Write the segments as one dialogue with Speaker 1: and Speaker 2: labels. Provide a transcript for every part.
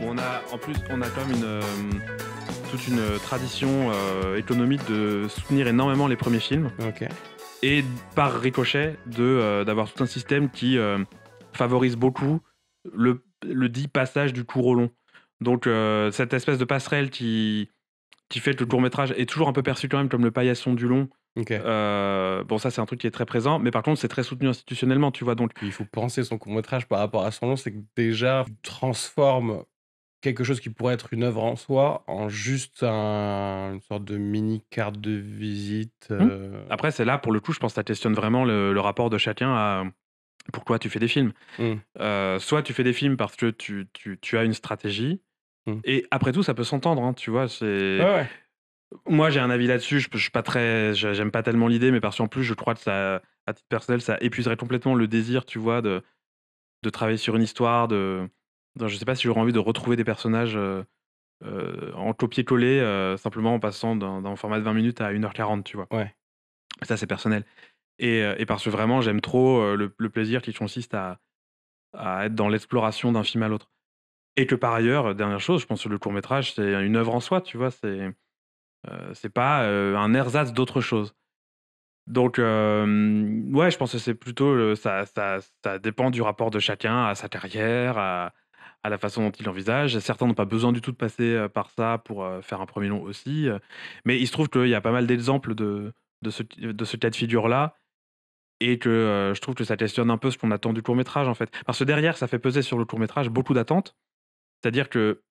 Speaker 1: On a quand même toute une tradition économique de soutenir énormément les premiers films
Speaker 2: Ok.
Speaker 1: et par ricochet d'avoir tout un système qui favorise beaucoup le dit passage du court au long. Donc cette espèce de passerelle qui fait que le court-métrage est toujours un peu perçu quand même comme le paillasson du long.
Speaker 2: Ok.
Speaker 1: Bon, ça, c'est un truc qui est très présent, mais par contre, c'est très soutenu institutionnellement, tu vois. Donc,
Speaker 2: Puis il faut penser son court-métrage par rapport à son long, c'est que déjà, tu transformes quelque chose qui pourrait être une œuvre en soi en juste une sorte de mini carte de visite.
Speaker 1: Après, c'est là, pour le coup, je pense que ça questionne vraiment le rapport de chacun à pourquoi tu fais des films.
Speaker 2: Hmm,
Speaker 1: Soit tu fais des films parce que tu as une stratégie,
Speaker 2: hmm.
Speaker 1: et après tout, ça peut s'entendre, hein, tu vois.
Speaker 2: Ouais, ouais.
Speaker 1: Moi, j'ai un avis là-dessus. Je suis pas j'aime pas tellement l'idée, mais parce qu'en plus, je crois que ça, à titre personnel, ça épuiserait complètement le désir, tu vois, de travailler sur une histoire. Je sais pas si j'aurais envie de retrouver des personnages en copier-coller, simplement en passant d'un format de 20 minutes à 1h40, tu vois.
Speaker 2: Ouais.
Speaker 1: Ça, c'est personnel. Et parce que vraiment, j'aime trop le plaisir qui consiste à être dans l'exploration d'un film à l'autre. Et que par ailleurs, dernière chose, je pense que le court-métrage, c'est une œuvre en soi, tu vois. C'est pas un ersatz d'autre chose. Donc, ouais, je pense que c'est plutôt ça dépend du rapport de chacun à sa carrière, à la façon dont il envisage. Certains n'ont pas besoin du tout de passer par ça pour faire un premier long aussi. Mais il se trouve qu'il y a pas mal d'exemples de ce cas de figure-là, et que je trouve que ça questionne un peu ce qu'on attend du court-métrage, en fait. Parce que derrière, ça fait peser sur le court-métrage beaucoup d'attentes. C'est-à-dire que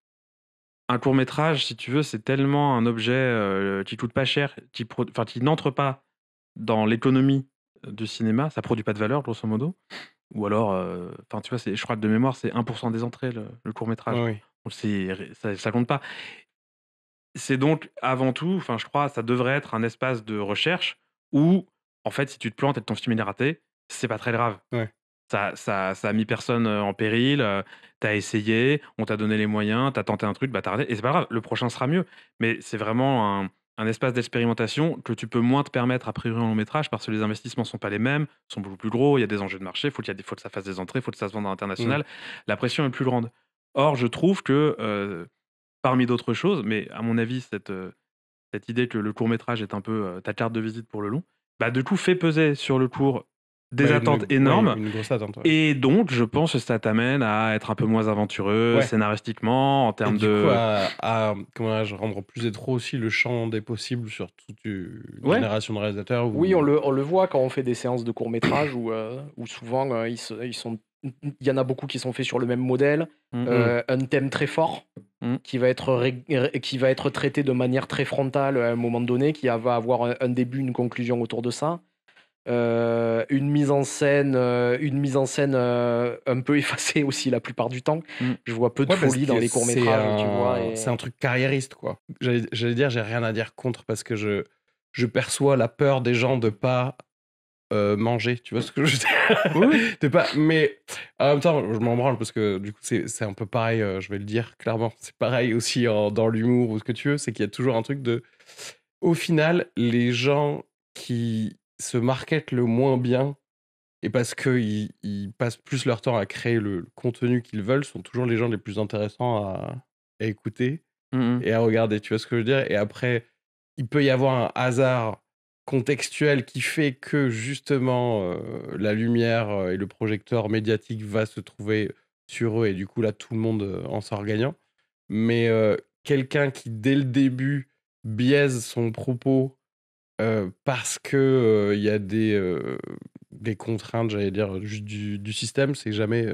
Speaker 1: un court-métrage, si tu veux, c'est tellement un objet qui coûte pas cher, qui n'entre pas dans l'économie du cinéma, ça produit pas de valeur, grosso modo. Ou alors, enfin, tu vois, je crois que de mémoire, c'est 1% des entrées, le court-métrage.
Speaker 2: Ouais, oui.
Speaker 1: Donc ça compte pas. C'est donc avant tout, enfin, je crois, ça devrait être un espace de recherche où, en fait, si tu te plantes et que ton film il est raté, c'est pas très grave.
Speaker 2: Ouais.
Speaker 1: Ça a mis personne en péril. Tu essayé, on t'a donné les moyens, t'as tenté un truc, bah, tu raté, et c'est pas grave, le prochain sera mieux. Mais c'est vraiment un espace d'expérimentation que tu peux moins te permettre a priori en long métrage, parce que les investissements sont pas les mêmes, sont beaucoup plus gros, il y a des enjeux de marché, faut que ça fasse des entrées, faut que ça se vende à
Speaker 2: Hmm.
Speaker 1: l'international. La pression est plus grande. Or, je trouve que, parmi d'autres choses, mais à mon avis, cette idée que le court métrage est un peu ta carte de visite pour le long, bah, du coup, fait peser sur le court des
Speaker 2: Bah,
Speaker 1: attentes
Speaker 2: ouais,
Speaker 1: énormes,
Speaker 2: une grosse attente. Ouais.
Speaker 1: et donc je pense que ça t'amène à être un peu moins aventureux
Speaker 2: Ouais.
Speaker 1: scénaristiquement, en
Speaker 2: Et
Speaker 1: termes
Speaker 2: du coup,
Speaker 1: de...
Speaker 2: comment dirais-je, rendre plus étroit aussi le champ des possibles sur toute une
Speaker 1: Ouais,
Speaker 2: génération de réalisateurs
Speaker 3: Oui,
Speaker 2: où...
Speaker 3: on le voit quand on fait des séances de court-métrage où souvent ils sont il y en a beaucoup qui sont faits sur le même modèle,
Speaker 1: mmh,
Speaker 2: Hmm.
Speaker 3: un thème très fort
Speaker 1: mmh,
Speaker 3: qui va être traité de manière très frontale à un moment donné, va avoir un début, une conclusion autour de ça. Une mise en scène un peu effacée aussi la plupart du temps.
Speaker 1: mmh.
Speaker 3: Je vois peu de
Speaker 2: Ouais, parce
Speaker 3: folie dans
Speaker 2: que
Speaker 3: les courts-métrages, tu vois.
Speaker 2: c'est un truc carriériste, quoi. J'allais dire, j'ai rien à dire contre parce que je perçois la peur des gens de pas manger, tu vois ce que je veux dire?
Speaker 1: Oui, oui.
Speaker 2: Mais en même temps, je m'en branle parce que du coup, c'est un peu pareil, je vais le dire clairement. C'est pareil aussi dans l'humour ou ce que tu veux, c'est qu'il y a toujours un truc de... Au final, les gens qui se marketent le moins bien et parce qu'ils passent plus leur temps à créer le contenu qu'ils veulent, sont toujours les gens les plus intéressants à écouter
Speaker 1: Mmh mh.
Speaker 2: et à regarder, tu vois ce que je veux dire? Et après, il peut y avoir un hasard contextuel qui fait que justement, la lumière, et le projecteur médiatique va se trouver sur eux et du coup là, tout le monde, en sort gagnant. Mais, quelqu'un qui dès le début biaise son propos, parce que, il y a des contraintes, j'allais dire, juste du système, c'est jamais,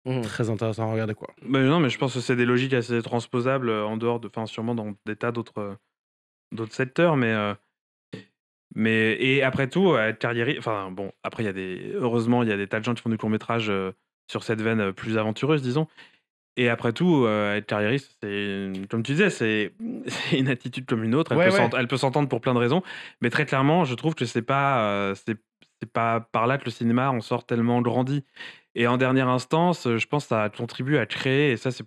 Speaker 3: Mhm.
Speaker 2: très intéressant à regarder, quoi.
Speaker 1: Bah, non, mais je pense que c'est des logiques assez transposables, en dehors de, enfin, sûrement dans des tas d'autres secteurs, mais et après tout, être carriéri enfin, bon, après heureusement, il y a des tas de gens qui font du court métrage, sur cette veine, plus aventureuse, disons. Et après tout, être carriériste, comme tu disais, c'est une attitude comme une autre.
Speaker 2: Ouais, ouais.
Speaker 1: Elle peut s'entendre pour plein de raisons, mais très clairement, je trouve que c'est pas par là que le cinéma en sort tellement grandi. Et en dernière instance, je pense que ça contribue à créer, et ça, c'est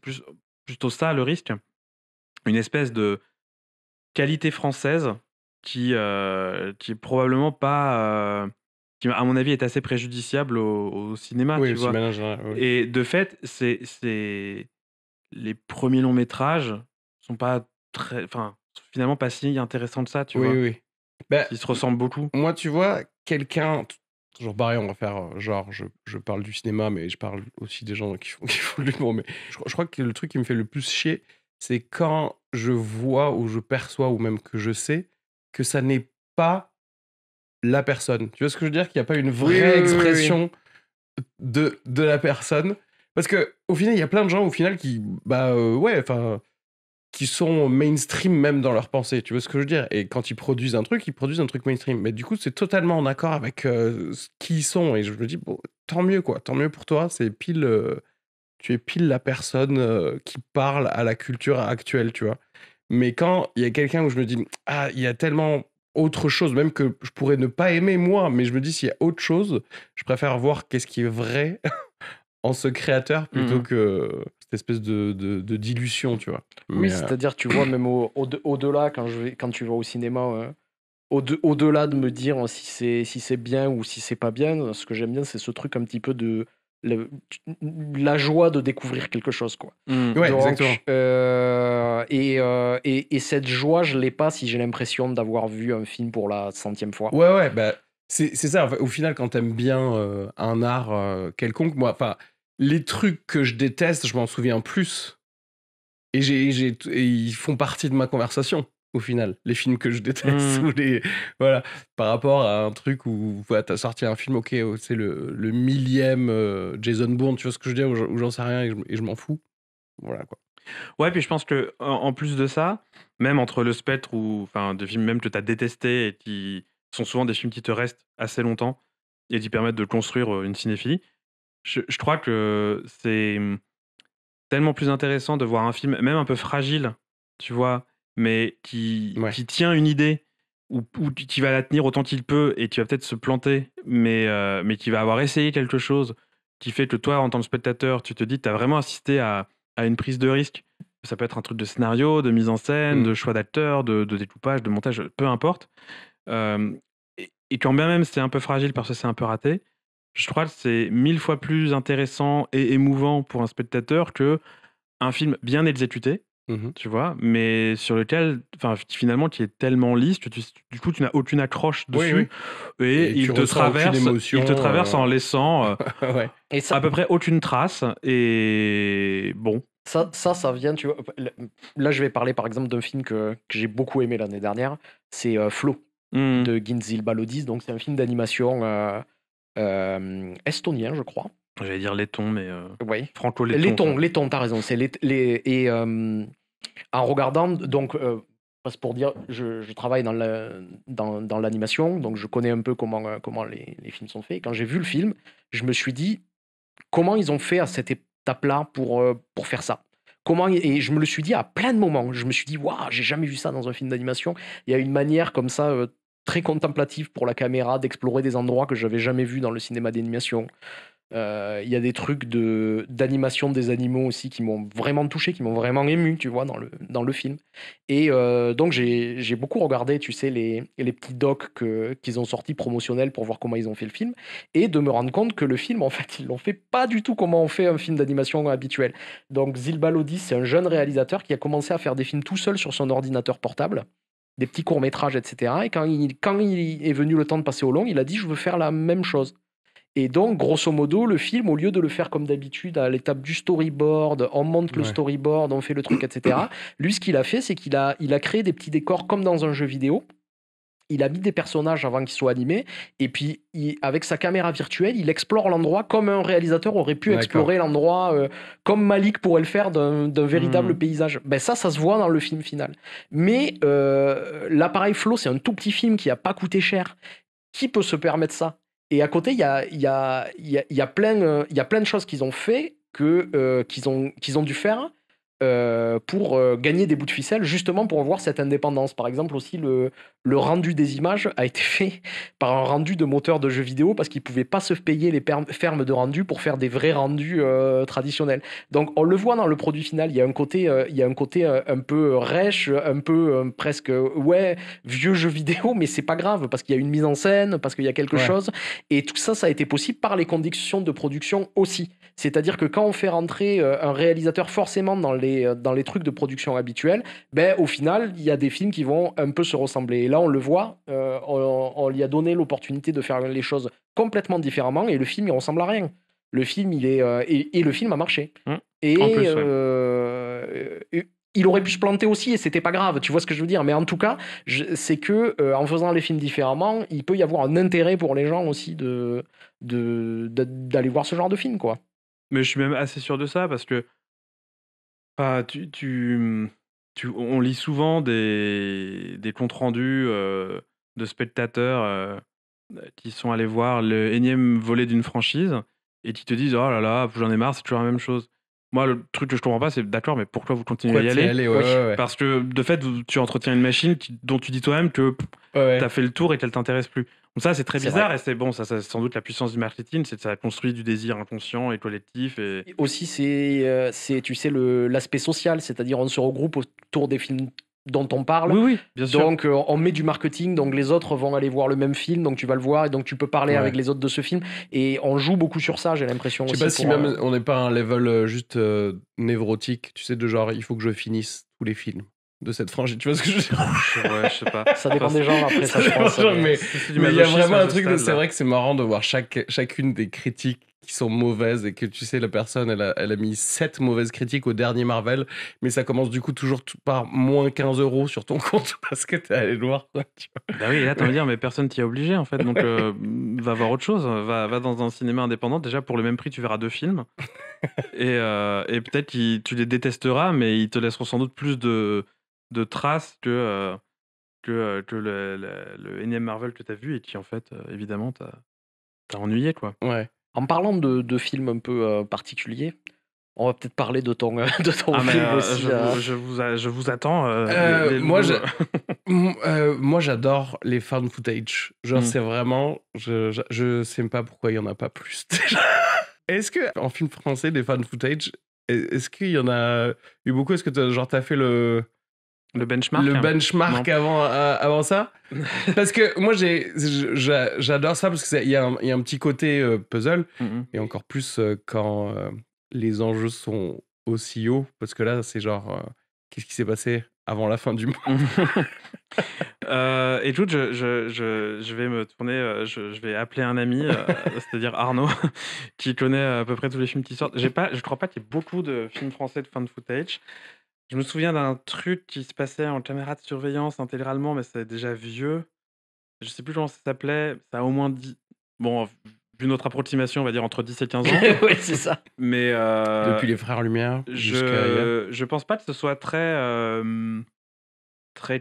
Speaker 1: plutôt ça le risque, une espèce de qualité française qui est probablement pas, qui à mon avis est assez préjudiciable au cinéma,
Speaker 2: Oui,
Speaker 1: tu
Speaker 2: aussi
Speaker 1: vois?
Speaker 2: malin, général, oui.
Speaker 1: Et de fait, c'est les premiers longs métrages sont pas finalement pas si intéressants de ça, tu vois.
Speaker 2: Oui. Bah,
Speaker 1: Ils se ressemblent beaucoup.
Speaker 2: moi, tu vois, toujours pareil, on va faire genre, je parle du cinéma, mais je parle aussi des gens qui font de l'humour. Mais je crois que le truc qui me fait le plus chier, c'est quand je vois ou je perçois ou même que je sais que ça n'est pas la personne. Tu vois ce que je veux dire? Qu'il n'y a pas une vraie
Speaker 3: Oui.
Speaker 2: expression de la personne. Parce que au final, il y a plein de gens au final qui, qui sont mainstream même dans leur pensée. Tu vois ce que je veux dire? Et quand ils produisent un truc mainstream. Mais du coup, c'est totalement en accord avec qui ils sont. Et je me dis, bon, tant mieux quoi, tant mieux pour toi. C'est pile, tu es pile la personne qui parle à la culture actuelle, tu vois. Mais quand il y a quelqu'un où je me dis, ah, il y a tellement autre chose, même que je pourrais ne pas aimer moi, mais je me dis s'il y a autre chose, je préfère voir qu'est-ce qui est vrai en ce créateur plutôt que cette espèce de dilution, tu vois.
Speaker 3: Oui,
Speaker 2: Mais
Speaker 3: c'est-à-dire, tu vois, même au-delà, quand tu vas au cinéma, au-delà de me dire si c'est bien ou si c'est pas bien, ce que j'aime bien, c'est ce truc un petit peu de le- la joie de découvrir quelque chose, quoi.
Speaker 2: ouais, exactement.
Speaker 3: Donc, et cette joie, je l'ai pas si j'ai l'impression d'avoir vu un film pour la centième fois.
Speaker 2: Ouais, bah, c'est ça. En fait, au final, quand t'aimes bien un art quelconque, moi, enfin, les trucs que je déteste, je m'en souviens plus. Et ils font partie de ma conversation, au final. Les films que je déteste, ou les. Voilà. Par rapport à un truc où voilà, t'as sorti un film, ok, c'est le millième Jason Bourne, tu vois ce que je veux dire, où j'en sais rien et je m'en fous. Voilà, quoi.
Speaker 1: Ouais, puis je pense que en plus de ça, même entre le spectre ou de films même que tu as détestés et qui sont souvent des films qui te restent assez longtemps et qui permettent de construire une cinéphilie, je crois que c'est tellement plus intéressant de voir un film, même un peu fragile, tu vois, mais
Speaker 2: Ouais.
Speaker 1: qui tient une idée ou qui va la tenir autant qu'il peut et qui va peut-être se planter, mais qui va avoir essayé quelque chose qui fait que toi, en tant que spectateur, tu te dis que tu as vraiment assisté à une prise de risque. Ça peut être un truc de scénario, de mise en scène, de choix d'acteurs, de découpage, de montage, peu importe. Euh, et quand bien même c'est un peu fragile parce que c'est un peu raté, je crois que c'est 1000 fois plus intéressant et émouvant pour un spectateur que un film bien exécuté,
Speaker 2: Mhm.
Speaker 1: tu vois, mais sur lequel, finalement, qui est tellement lisse que du coup, tu n'as aucune accroche dessus et
Speaker 2: Et tu ressens aucune émotion.
Speaker 1: il te traverse en laissant
Speaker 2: Ouais.
Speaker 3: Et ça,
Speaker 1: à peu près aucune trace. Et bon,
Speaker 3: ça vient, tu vois. Là, je vais parler par exemple d'un film que j'ai beaucoup aimé l'année dernière. C'est Flow de Ginzil Balodis. Donc, c'est un film d'animation estonien, je crois.
Speaker 1: j'allais dire laiton, mais
Speaker 3: Oui.
Speaker 1: franco-laiton.
Speaker 3: Laiton, t'as raison. C'est et en regardant, donc, c'est pour dire, je travaille dans l'animation, donc je connais un peu comment les films sont faits. Et quand j'ai vu le film, je me suis dit, comment ils ont fait à cette étape-là pour faire ça? Et je me le suis dit à plein de moments. Je me suis dit, waouh, j'ai jamais vu ça dans un film d'animation. Il y a une manière comme ça, très contemplative pour la caméra, d'explorer des endroits que j'avais jamais vus dans le cinéma d'animation. Il y a des trucs d'animation des animaux aussi qui m'ont vraiment touché, qui m'ont vraiment ému, tu vois, dans le film. Et donc j'ai beaucoup regardé, tu sais, les petits docs qu'ils ont sortis promotionnels pour voir comment ils ont fait le film, et de me rendre compte que le film, en fait, ils l'ont fait pas du tout comment on fait un film d'animation habituel. Donc Zilba Lodi, c'est un jeune réalisateur qui a commencé à faire des films tout seul sur son ordinateur portable, des petits courts-métrages, etc. Et quand il est venu le temps de passer au long, il a dit, je veux faire la même chose. Et donc, grosso modo, le film, au lieu de le faire comme d'habitude à l'étape du storyboard, on monte le storyboard, on fait le truc, etc. Lui, ce qu'il a fait, c'est qu'il a créé des petits décors comme dans un jeu vidéo. Il a mis des personnages avant qu'ils soient animés. Et puis, avec sa caméra virtuelle, il explore l'endroit comme un réalisateur aurait pu explorer l'endroit, comme Malik pourrait le faire d'un véritable paysage. Ben ça se voit dans le film final. Mais l'appareil Flow, c'est un tout petit film qui n'a pas coûté cher. Qui peut se permettre ça? Et à côté, il y a plein de choses qu'ils ont fait, qu'ils ont dû faire pour gagner des bouts de ficelle, justement pour avoir cette indépendance. Par exemple, aussi, le rendu des images a été fait par un rendu de moteur de jeux vidéo parce qu'ils ne pouvaient pas se payer les fermes de rendu pour faire des vrais rendus traditionnels. Donc, on le voit dans le produit final, il y a un côté, un peu rêche, un peu presque, ouais, vieux jeu vidéo, mais c'est pas grave parce qu'il y a une mise en scène, parce qu'il y a quelque
Speaker 2: Ouais.
Speaker 3: chose. Et tout ça, ça a été possible par les conditions de production aussi. C'est-à-dire que quand on fait rentrer un réalisateur forcément dans les trucs de production habituels, ben, au final, il y a des films qui vont un peu se ressembler. Et là, on le voit, on lui a donné l'opportunité de faire les choses complètement différemment et le film, il ressemble à rien. Le film, il est, et le film a marché.
Speaker 1: En
Speaker 3: Et
Speaker 1: plus, ouais.
Speaker 3: il aurait pu se planter aussi et c'était pas grave, tu vois ce que je veux dire. Mais en tout cas, c'est que en faisant les films différemment, il peut y avoir un intérêt pour les gens aussi d'aller voir ce genre de film, quoi.
Speaker 1: Mais je suis même assez sûr de ça parce que on lit souvent des comptes rendus de spectateurs qui sont allés voir le énième volet d'une franchise et qui te disent oh là là, j'en ai marre, c'est toujours la même chose. Moi, le truc que je comprends pas, c'est d'accord, mais pourquoi vous continuez à y
Speaker 2: Pourquoi t'y
Speaker 1: aller?
Speaker 2: allais? Ouais,
Speaker 3: Oui.
Speaker 2: ouais, ouais.
Speaker 1: Parce que de fait, tu entretiens une machine dont tu dis toi-même que
Speaker 2: Ouais, ouais.
Speaker 1: t'as fait le tour et qu'elle t'intéresse plus. Donc ça, c'est très
Speaker 3: C'est
Speaker 1: bizarre
Speaker 3: vrai.
Speaker 1: et c'est bon, ça c'est sans doute la puissance du marketing, c'est que ça construit du désir inconscient et collectif et
Speaker 3: Et aussi, c'est tu sais, l'aspect social, c'est-à-dire on se regroupe autour des films dont on parle.
Speaker 1: oui, oui, bien sûr.
Speaker 3: Donc, on met du marketing, donc les autres vont aller voir le même film, donc tu vas le voir, et donc tu peux parler avec
Speaker 2: Ouais.
Speaker 3: les autres de ce film. Et on joue beaucoup sur ça, j'ai l'impression
Speaker 2: Je
Speaker 3: aussi.
Speaker 2: sais pas si
Speaker 3: pour,
Speaker 2: même on n'est pas à un level juste névrotique, tu sais, de genre il faut que je finisse tous les films de cette franchise. Tu vois ce que je veux dire?
Speaker 1: Ouais, je sais pas.
Speaker 3: Ça dépend
Speaker 1: Enfin,
Speaker 3: des gens après, ça, je
Speaker 2: dépend
Speaker 3: pense.
Speaker 2: des gens,
Speaker 3: Mais
Speaker 2: mais
Speaker 1: c'est du
Speaker 2: il y a
Speaker 1: masochisme
Speaker 2: vraiment
Speaker 1: à
Speaker 2: un
Speaker 1: ce
Speaker 2: truc de. C'est
Speaker 1: stade-là.
Speaker 2: vrai que c'est marrant de voir chacune des critiques qui sont mauvaises et que tu sais, la personne, elle a mis 7 mauvaises critiques au dernier Marvel, mais ça commence du coup toujours par moins 15 € sur ton compte parce que t'es allé le voir, quoi, tu vois.
Speaker 1: Bah oui, et là, t'as envie de dire, mais personne t'y a obligé, en fait. Donc, va voir autre chose. Va dans un cinéma indépendant. Déjà, pour le même prix, tu verras 2 films. Et peut-être que tu les détesteras, mais ils te laisseront sans doute plus de traces que le énième Marvel que t'as vu et qui, en fait, évidemment, t'as ennuyé, quoi.
Speaker 2: Ouais.
Speaker 3: en parlant de films un peu particuliers, on va peut-être parler de ton, de ton
Speaker 1: Ah, mais
Speaker 3: film aussi.
Speaker 1: je vous attends, les
Speaker 2: Moi,
Speaker 1: loups.
Speaker 2: moi, j'adore les found footage. Genre,
Speaker 1: Mm.
Speaker 2: c'est vraiment. Je sais pas pourquoi il y en a pas plus. Déjà. Est-ce que, en film français, des found footage, est-ce qu'il y en a eu beaucoup? Est-ce que t'as fait le
Speaker 1: benchmark, hein.
Speaker 2: benchmark avant ça? Parce que moi, j'adore ça parce qu'il y a un petit côté puzzle,
Speaker 1: Mhm.
Speaker 2: et encore plus quand les enjeux sont aussi hauts, parce que là, c'est genre, qu'est-ce qui s'est passé avant la fin du monde?
Speaker 1: Écoute, je vais me tourner, je vais appeler un ami, c'est-à-dire Arnaud, qui connaît à peu près tous les films qui sortent. Je crois pas qu'il y ait beaucoup de films français de found footage. Je me souviens d'un truc qui se passait en caméra de surveillance intégralement, mais c'est déjà vieux. Je sais plus comment ça s'appelait. Ça a au moins 10. Bon, vu notre approximation, on va dire entre 10 et 15 ans.
Speaker 3: Oui, c'est ça.
Speaker 1: Mais
Speaker 2: Depuis les Frères Lumière jusqu'à hier.
Speaker 1: je pense pas que ce soit très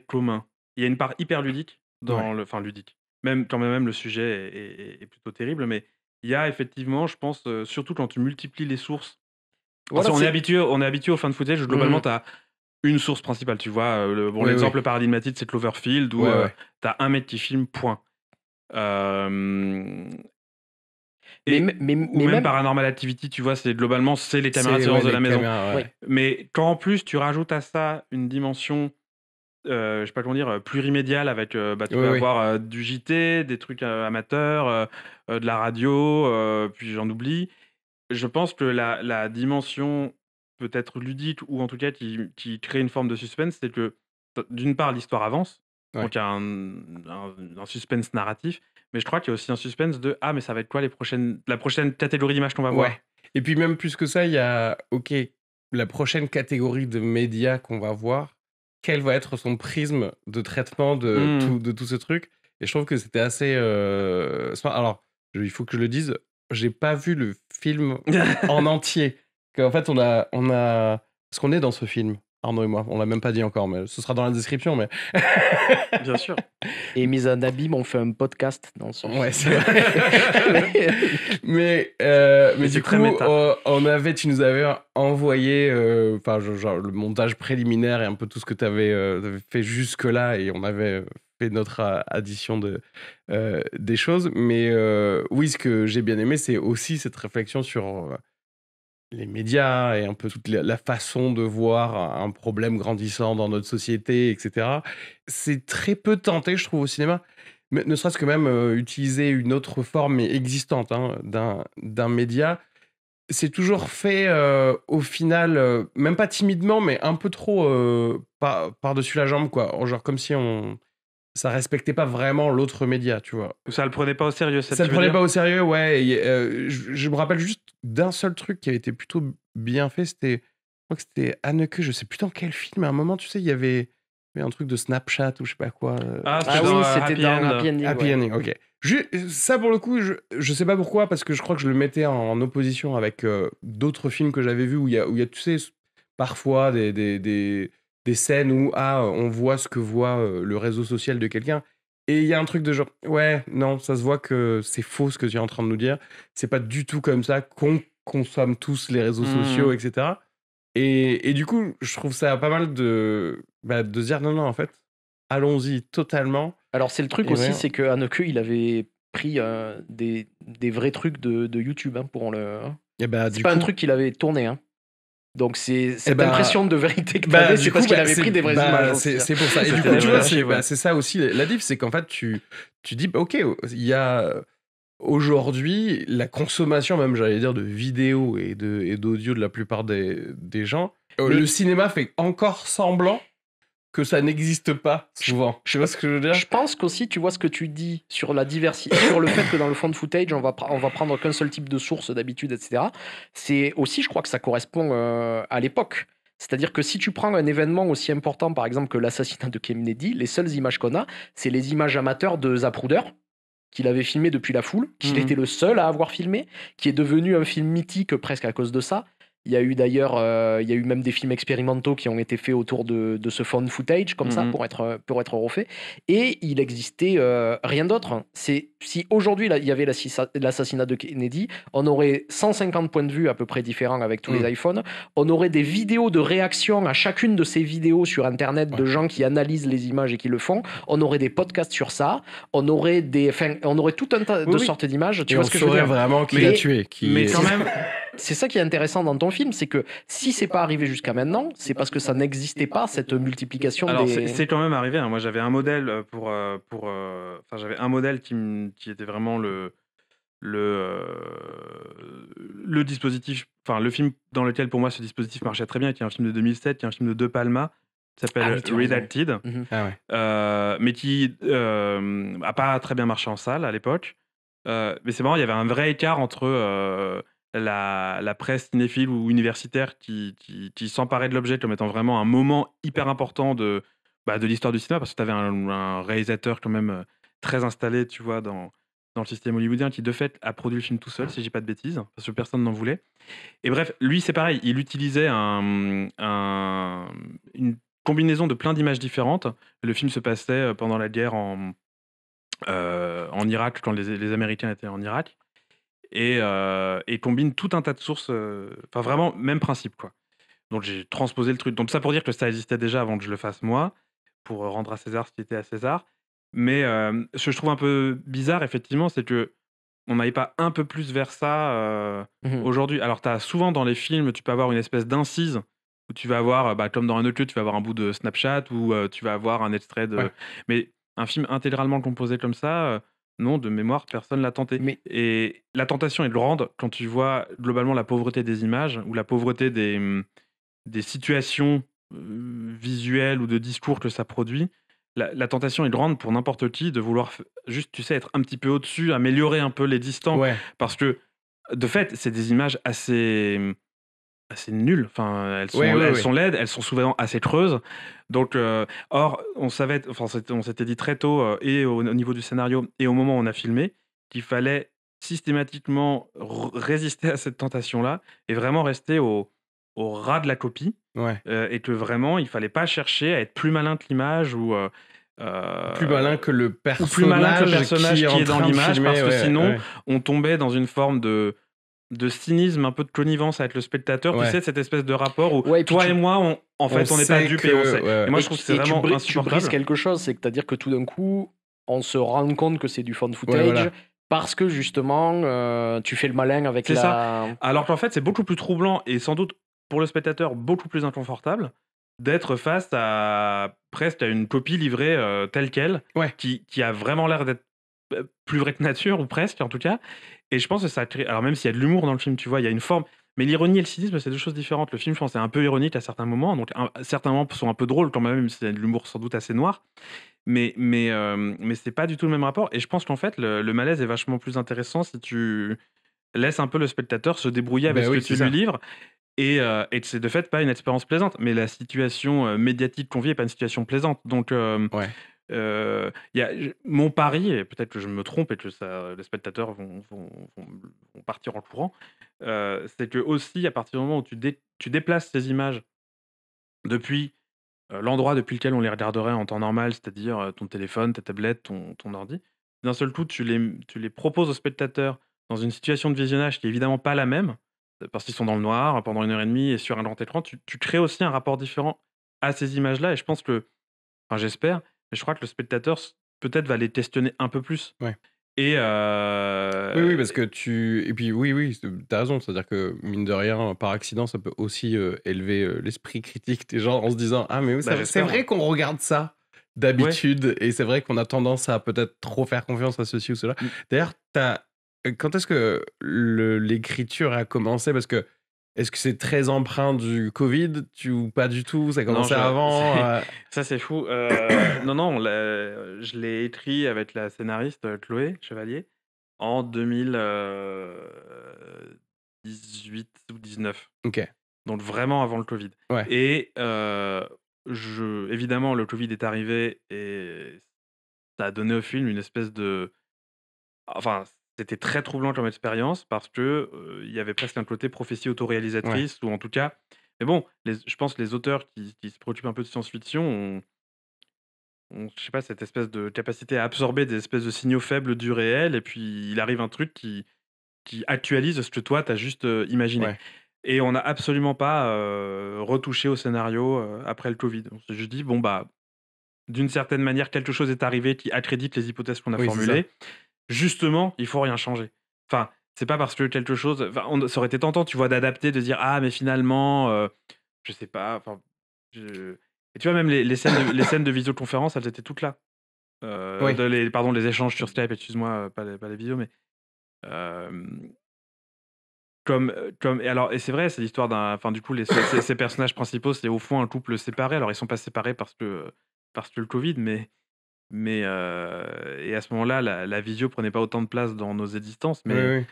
Speaker 1: commun. Il y a une part hyper ludique dans
Speaker 2: Ouais.
Speaker 1: enfin ludique. Même quand même le sujet est plutôt terrible, mais il y a effectivement, je pense, surtout quand tu multiplies les sources. Parce
Speaker 3: Voilà,
Speaker 1: qu'on est habitué au found footage, globalement, tu as une source principale, tu vois?
Speaker 2: Oui,
Speaker 1: l'exemple paradigmatique, c'est Cloverfield où,
Speaker 2: Ouais.
Speaker 1: tu as un mec qui filme, point. Hem
Speaker 3: Mais,
Speaker 1: et
Speaker 3: mais,
Speaker 1: ou
Speaker 3: mais
Speaker 1: même
Speaker 3: même.
Speaker 1: Paranormal Activity, tu vois? C'est globalement, c'est les caméras de
Speaker 2: C'est
Speaker 1: surveillance de
Speaker 2: les
Speaker 1: la maison.
Speaker 2: caméras,
Speaker 3: Oui.
Speaker 2: ouais.
Speaker 1: Mais quand en plus tu rajoutes à ça une dimension, je sais pas comment dire, plurimédiale avec, tu
Speaker 2: Oui,
Speaker 1: vas
Speaker 2: oui.
Speaker 1: avoir, du JT, des trucs, amateurs, de la radio, puis j'en oublie. Je pense que la dimension peut-être ludique ou en tout cas qui crée une forme de suspense, c'est que d'une part l'histoire avance,
Speaker 2: Ouais.
Speaker 1: donc il y a un suspense narratif, mais je crois qu'il y a aussi un suspense de: «Ah mais ça va être quoi la prochaine catégorie d'images qu'on va voir?»
Speaker 2: Ouais. Et puis même plus que ça, il y a, OK, la prochaine catégorie de médias qu'on va voir, quel va être son prisme de traitement de
Speaker 1: Mmh.
Speaker 2: tout ce truc? Et je trouve que c'était assez smart. Alors, il faut que je le dise, j'ai pas vu le film en entier. Qu'en fait, on a parce qu'on est dans ce film. Arnaud et moi. On l'a même pas dit encore, mais ce sera dans la description. Mais
Speaker 1: Bien sûr.
Speaker 3: Et Mise en Abîme, on fait un podcast dans son.
Speaker 2: ouais, c'est vrai. mais
Speaker 1: c'est
Speaker 2: du
Speaker 1: très
Speaker 2: coup,
Speaker 1: méta.
Speaker 2: tu nous avais envoyé, enfin, genre le montage préliminaire et un peu tout ce que tu avais fait jusque-là, et on avait fait notre addition des choses. Mais oui, ce que j'ai bien aimé, c'est aussi cette réflexion sur les médias et un peu toute la façon de voir un problème grandissant dans notre société, etc. C'est très peu tenté, je trouve, au cinéma. Mais ne serait-ce que même utiliser une autre forme, mais existante, hein, d'un média. C'est toujours fait au final, même pas timidement, mais un peu trop par-dessus la jambe, quoi. Genre comme si ça respectait pas vraiment l'autre média, tu vois.
Speaker 1: Ça le prenait pas au sérieux, ça
Speaker 2: Ça
Speaker 1: tu
Speaker 2: le
Speaker 1: veux
Speaker 2: prenait
Speaker 1: dire?
Speaker 2: pas au sérieux, ouais. Et, je me rappelle juste d'un seul truc qui avait été plutôt bien fait. Je crois que c'était Haneke, je sais plus dans quel film. À un moment, tu sais, il y avait un truc de Snapchat ou je sais pas quoi.
Speaker 1: Ah, c'était
Speaker 3: Ah
Speaker 1: dans
Speaker 3: oui, c'était
Speaker 1: Happy
Speaker 3: dans
Speaker 1: End.
Speaker 3: Happy Ending.
Speaker 2: Happy
Speaker 3: Ouais.
Speaker 2: Ending, ok. Ça, pour le coup, je sais pas pourquoi, parce que je crois que je le mettais en opposition avec d'autres films que j'avais vus où il y a, tu sais, parfois des scènes où on voit ce que voit le réseau social de quelqu'un. Et il y a un truc de genre, ouais, non, ça se voit que c'est faux ce que tu es en train de nous dire. C'est pas du tout comme ça qu'on consomme tous les réseaux sociaux,
Speaker 1: Mhm.
Speaker 2: etc. Et du coup, je trouve ça pas mal de se dire, non, non, en fait, allons-y totalement.
Speaker 3: Alors, c'est le truc
Speaker 2: Et
Speaker 3: aussi,
Speaker 2: ouais,
Speaker 3: c'est que Haneke, il avait pris des vrais trucs de YouTube hein, pour le.
Speaker 2: et bah,
Speaker 3: C'est
Speaker 2: du
Speaker 3: pas un
Speaker 2: coup,
Speaker 3: truc qu'il avait tourné. Hein. Donc, c'est
Speaker 2: et
Speaker 3: cette
Speaker 2: bah,
Speaker 3: impression de vérité que tu avais, c'est
Speaker 2: du coup,
Speaker 3: parce qu'il avait pris des vraies images aussi. Hein.
Speaker 2: c'est pour ça. Et du
Speaker 1: C'était
Speaker 2: coup,
Speaker 1: des
Speaker 2: tu
Speaker 1: vrais
Speaker 2: vois,
Speaker 1: archives, ouais.
Speaker 2: c'est ça aussi la diff, c'est qu'en fait, tu dis, bah, ok, il y a aujourd'hui la consommation, même j'allais dire, de vidéos et d'audio de la plupart des gens.
Speaker 3: Mais
Speaker 2: Le cinéma fait encore semblant que ça n'existe pas souvent. Je sais pas ce que je veux dire.
Speaker 3: je pense qu'aussi, tu vois ce que tu dis sur la diversité, sur le fait que dans le fond de footage, on va prendre qu'un seul type de source d'habitude, etc. C'est aussi, je crois que ça correspond à l'époque. C'est-à-dire que si tu prends un événement aussi important, par exemple, que l'assassinat de Kennedy, les seules images qu'on a, c'est les images amateurs de Zapruder, qu'il avait filmé depuis la foule, qu'il
Speaker 1: Mhm.
Speaker 3: était le seul à avoir filmé, qui est devenu un film mythique presque à cause de ça. Il y a eu d'ailleurs, il y a eu même des films expérimentaux qui ont été faits autour de ce found footage, comme ça,
Speaker 1: Mhm.
Speaker 3: pour être refait. Et il existait rien d'autre. C'est si aujourd'hui il y avait l'assassinat de Kennedy, on aurait 150 points de vue à peu près différents avec tous les iPhones. On aurait des vidéos de réaction à chacune de ces vidéos sur Internet de
Speaker 2: Ouais.
Speaker 3: gens qui analysent les images et qui le font. On aurait des podcasts sur ça. On aurait on aurait tout un tas de
Speaker 1: Oui.
Speaker 3: sortes d'images. Tu
Speaker 2: Et
Speaker 3: vois
Speaker 2: on
Speaker 3: ce que je veux
Speaker 2: saurait
Speaker 3: dire?
Speaker 2: vraiment qui
Speaker 1: Mais-
Speaker 2: l'a tué.
Speaker 1: Mais quand même,
Speaker 3: C'est ça qui est intéressant dans ton film, c'est que si c'est pas arrivé jusqu'à maintenant, c'est parce que ça n'existait pas cette multiplication
Speaker 1: alors
Speaker 3: des.
Speaker 1: c'est quand même arrivé. Hein. Moi, j'avais un modèle enfin, j'avais un modèle qui était vraiment le dispositif, enfin le film dans lequel pour moi ce dispositif marchait très bien, qui est un film de 2007, qui est un film de De Palma, qui s'appelle
Speaker 3: Ah oui, tu as raison.
Speaker 1: Redacted,
Speaker 3: Mhm.
Speaker 2: Ah ouais.
Speaker 1: mais qui a pas très bien marché en salle à l'époque. Mais c'est marrant, il y avait un vrai écart entre la presse cinéphile ou universitaire qui s'emparait de l'objet comme étant vraiment un moment hyper important de l'histoire du cinéma, parce que tu avais un réalisateur quand même très installé, tu vois, dans le système hollywoodien, qui de fait a produit le film tout seul, si je dis pas de bêtises, parce que personne n'en voulait. Et bref, lui c'est pareil, il utilisait une combinaison de plein d'images différentes. Le film se passait pendant la guerre en Irak, quand les Américains étaient en Irak, et combine tout un tas de sources, enfin vraiment même principe quoi. Donc j'ai transposé le truc. Donc ça pour dire que ça existait déjà avant que je le fasse moi, pour rendre à César ce qui était à César. Mais ce que je trouve un peu bizarre effectivement, c'est que on n'aille pas un peu plus vers ça
Speaker 3: Mhm.
Speaker 1: aujourd'hui. Alors tu as souvent dans les films, tu peux avoir une espèce d'incise où tu vas avoir, comme dans un autre lieu, tu vas avoir un bout de Snapchat ou tu vas avoir un extrait de.
Speaker 2: Ouais.
Speaker 1: Mais un film intégralement composé comme ça, non, de mémoire, personne l'a tenté.
Speaker 3: Mais
Speaker 1: Et la tentation est grande quand tu vois globalement la pauvreté des images ou la pauvreté des situations visuelles ou de discours que ça produit. La tentation est grande pour n'importe qui de vouloir juste, tu sais, être un petit peu au-dessus, améliorer un peu les distants.
Speaker 2: Ouais.
Speaker 1: Parce que, de fait, c'est des images assez nulles. Enfin, elles
Speaker 2: Ouais.
Speaker 1: sont laides, elles sont souvent assez creuses. Donc, or, on s'était dit très tôt, et au niveau du scénario, et au moment où on a filmé, qu'il fallait systématiquement résister à cette tentation-là et vraiment rester au ras de la copie
Speaker 2: Ouais.
Speaker 1: et que vraiment, il fallait pas chercher à être plus malin que l'image
Speaker 2: Plus malin que le
Speaker 1: ou plus malin que le personnage
Speaker 2: personnage
Speaker 1: qui est dans
Speaker 2: en train de
Speaker 1: l'image, parce
Speaker 2: filmer,
Speaker 1: que sinon,
Speaker 2: ouais.
Speaker 1: on tombait dans une forme de cynisme, un peu de connivence avec le spectateur, tu
Speaker 2: Ouais.
Speaker 1: sais, cette espèce de rapport où
Speaker 3: Ouais, et puis
Speaker 1: toi et moi, en fait, on n'est pas
Speaker 2: sait
Speaker 1: dupes
Speaker 2: que...
Speaker 1: et on sait.
Speaker 2: ouais.
Speaker 1: Et moi,
Speaker 3: Et
Speaker 1: je trouve que
Speaker 3: tu,
Speaker 1: c'est
Speaker 3: et tu,
Speaker 1: vraiment
Speaker 3: tu brises
Speaker 1: insupportable.
Speaker 3: quelque chose, c'est-à-dire que tout d'un coup, on se rend compte que c'est du found footage
Speaker 2: voilà.
Speaker 3: parce que justement, tu fais le malin avec
Speaker 1: C'est ça.
Speaker 3: la.
Speaker 1: Alors qu'en fait, c'est beaucoup plus troublant et sans doute pour le spectateur beaucoup plus inconfortable d'être face à presque à une copie livrée telle quelle,
Speaker 2: Ouais.
Speaker 1: qui a vraiment l'air d'être plus vraie que nature, ou presque en tout cas. Et je pense que ça crée. Alors même s'il y a de l'humour dans le film, tu vois, il y a une forme. Mais l'ironie et le cynisme, c'est deux choses différentes. Le film, je pense, est un peu ironique à certains moments. Donc certains moments sont un peu drôles quand même si c'est de l'humour sans doute assez noir. Mais c'est pas du tout le même rapport. Et je pense qu'en fait, le malaise est vachement plus intéressant si tu laisses un peu le spectateur se débrouiller avec
Speaker 2: Ben
Speaker 1: ce que
Speaker 2: oui,
Speaker 1: tu
Speaker 2: c'est
Speaker 1: lui
Speaker 2: ça.
Speaker 1: livres. Et c'est de fait pas une expérience plaisante. Mais la situation médiatique qu'on vit est pas une situation plaisante. Donc,
Speaker 2: Ouais.
Speaker 1: mon pari, et peut-être que je me trompe et que les spectateurs vont partir en courant, c'est que aussi, à partir du moment où tu déplaces ces images depuis l'endroit depuis lequel on les regarderait en temps normal, c'est-à-dire ton téléphone, ta tablette, ton ordi, d'un seul coup, tu les proposes aux spectateurs dans une situation de visionnage qui est évidemment pas la même, parce qu'ils sont dans le noir pendant 1 heure et demie et sur un grand écran, tu crées aussi un rapport différent à ces images-là. Et je pense que, enfin j'espère, mais je crois que le spectateur peut-être va les questionner un peu plus.
Speaker 2: Ouais.
Speaker 1: Et
Speaker 2: Oui, parce que tu... Et puis oui, t'as raison. C'est-à-dire que, mine de rien, par accident, ça peut aussi élever l'esprit critique des gens en se disant: ah, mais oui, c'est
Speaker 1: j'espère,
Speaker 2: vrai
Speaker 1: hein.
Speaker 2: qu'on regarde ça
Speaker 1: Ouais.
Speaker 2: d'habitude, et c'est vrai qu'on a tendance à peut-être trop faire confiance à ceci ou cela.
Speaker 1: Mm.
Speaker 2: D'ailleurs, quand est-ce que l'écriture a commencé? Parce que est-ce que c'est très empreint du Covid ou pas du tout? Ça a
Speaker 1: Non,
Speaker 2: commencé avant
Speaker 1: ça c'est fou. Non, je l'ai écrit avec la scénariste Chloé Chevalier en 2018 ou 19,
Speaker 2: Ok,
Speaker 1: donc vraiment avant le Covid.
Speaker 2: ouais,
Speaker 1: Et évidemment, le Covid est arrivé et ça a donné au film une espèce de... Enfin, c'était très troublant comme expérience parce que il y avait presque un côté prophétie
Speaker 2: ouais,
Speaker 1: autoréalisatrice, ou en tout cas... Mais bon, je pense que les auteurs qui se préoccupent un peu de science-fiction je sais pas, cette espèce de capacité à absorber des espèces de signaux faibles du réel, et puis il arrive un truc qui actualise ce que toi, tu as juste imaginé.
Speaker 2: ouais,
Speaker 1: Et on n'a absolument pas retouché au scénario après le Covid. On s'est juste dit, bon, bah, d'une certaine manière, quelque chose est arrivé qui accrédite les hypothèses qu'on a
Speaker 2: oui, c'est ça.
Speaker 1: formulées. Justement, il faut rien changer. Enfin, c'est pas parce que quelque chose... Enfin, ça aurait été tentant, tu vois, d'adapter, de dire, ah, mais finalement, je sais pas, enfin... Et tu vois, même les scènes de visioconférence, elles étaient toutes là.
Speaker 2: Oui,
Speaker 1: Pardon, les échanges sur Skype, excuse-moi, pas les vidéos, mais hem, et alors, et c'est vrai, c'est l'histoire d'un... Enfin, du coup, ces personnages principaux, c'est au fond un couple séparé. Alors, ils sont pas séparés parce que le Covid, et à ce moment-là, la visio prenait pas autant de place dans nos existences.
Speaker 2: oui,
Speaker 1: Mais
Speaker 2: oui.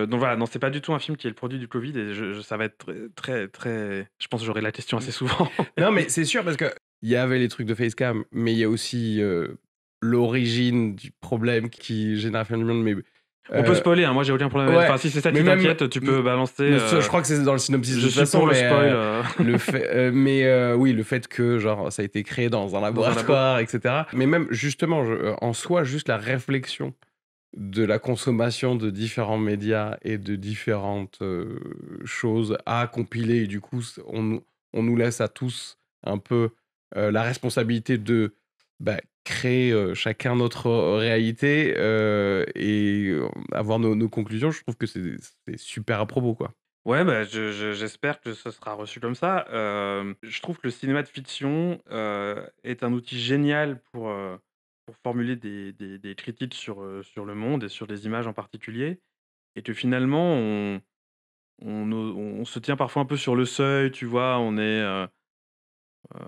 Speaker 1: donc voilà, non, c'est pas du tout un film qui est le produit du Covid, et ça va être très, très, très... Je pense que j'aurai la question assez souvent.
Speaker 2: Non, mais c'est sûr, parce que il y avait les trucs de facecam, mais il y a aussi l'origine du problème qui génère un phénomène. Mais
Speaker 1: On peut spoiler, hein, moi j'ai aucun problème.
Speaker 2: ouais,
Speaker 1: Enfin, si c'est ça
Speaker 2: mais
Speaker 1: qui
Speaker 2: même,
Speaker 1: t'inquiète, tu peux balancer.
Speaker 2: je crois que c'est dans le synopsis de
Speaker 1: Je
Speaker 2: toute
Speaker 1: suis
Speaker 2: façon,
Speaker 1: pour le
Speaker 2: mais
Speaker 1: spoil
Speaker 2: le fait, oui, le fait que genre ça a été créé dans un
Speaker 1: dans un labo.
Speaker 2: laboratoire, etc. Mais même justement, en soi, juste la réflexion de la consommation de différents médias et de différentes choses à compiler. Et du coup, on nous laisse à tous un peu la responsabilité de créer chacun notre réalité et avoir nos conclusions. Je trouve que c'est super à propos, quoi.
Speaker 1: Ouais, bah, j'espère que ce sera reçu comme ça. Je trouve que le cinéma de fiction est un outil génial pour formuler des critiques sur le monde et sur les images en particulier, et que finalement on se tient parfois un peu sur le seuil, tu vois. On est Heu,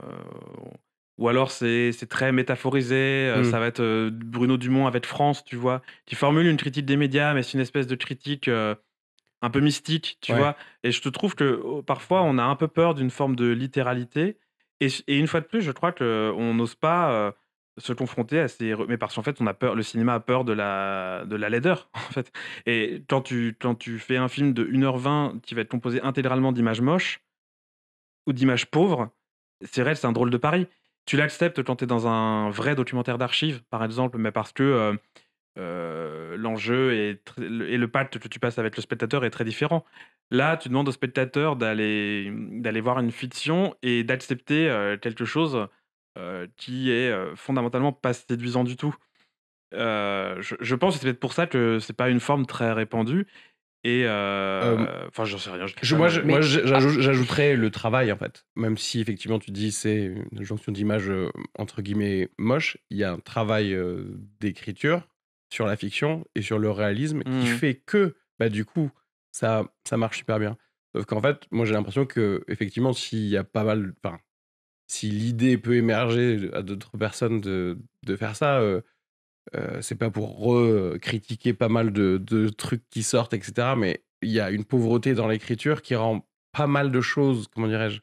Speaker 1: ou alors c'est très métaphorisé,
Speaker 2: Mm.
Speaker 1: ça va être Bruno Dumont avec France, tu vois? Qui formule une critique des médias, mais c'est une espèce de critique un peu mystique, tu
Speaker 2: Ouais,
Speaker 1: vois? Et je te trouve que, parfois, on a un peu peur d'une forme de littéralité, et une fois de plus, je crois qu'on n'ose pas. se confronter à ces mais parce qu'en fait, on a peur le cinéma a peur de la laideur, en fait et quand tu fais un film de 1h20 qui va être composé intégralement d'images moches ou d'images pauvres, c'est vrai, c'est un drôle de pari. Tu l'acceptes quand tu es dans un vrai documentaire d'archives, par exemple, mais parce que, l'enjeu est tr et le pacte que tu passes avec le spectateur est très différent. Là, tu demandes au spectateur d'aller voir une fiction et d'accepter, quelque chose, qui est, fondamentalement pas séduisant du tout. Je pense que c'est peut-être pour ça que c'est pas une forme très répandue et
Speaker 2: Euh,
Speaker 1: enfin, j'en sais rien, je dis
Speaker 2: Je,
Speaker 1: ça,
Speaker 2: moi,
Speaker 1: mais
Speaker 2: je- moi, je- j'ajouterais le travail, en fait. Même si, effectivement, tu dis c'est une jonction d'images, entre guillemets, moches, il y a un travail d'écriture sur la fiction et sur le réalisme qui
Speaker 1: mmh
Speaker 2: fait que, bah, du coup, ça marche super bien. Sauf qu'en fait, moi, j'ai l'impression que, effectivement, s'il y a pas mal. Enfin, si l'idée peut émerger à d'autres personnes de faire ça, c'est pas pour critiquer pas mal de trucs qui sortent, etc. Mais il y a une pauvreté dans l'écriture qui rend pas mal de choses, comment dirais-je,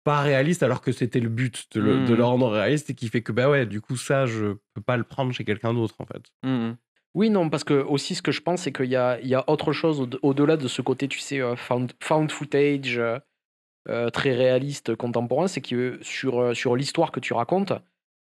Speaker 2: pas réalistes, alors que c'était le but de le
Speaker 1: mmh.
Speaker 2: rendre réaliste et qui fait que, bah ouais, du coup, ça, je peux pas le prendre chez quelqu'un d'autre, en fait.
Speaker 1: Mmh.
Speaker 3: Oui, non, parce que aussi ce que je pense, c'est qu'il y a autre chose au-delà de ce côté, tu sais, found footage, très réaliste, contemporain, c'est que sur l'histoire que tu racontes,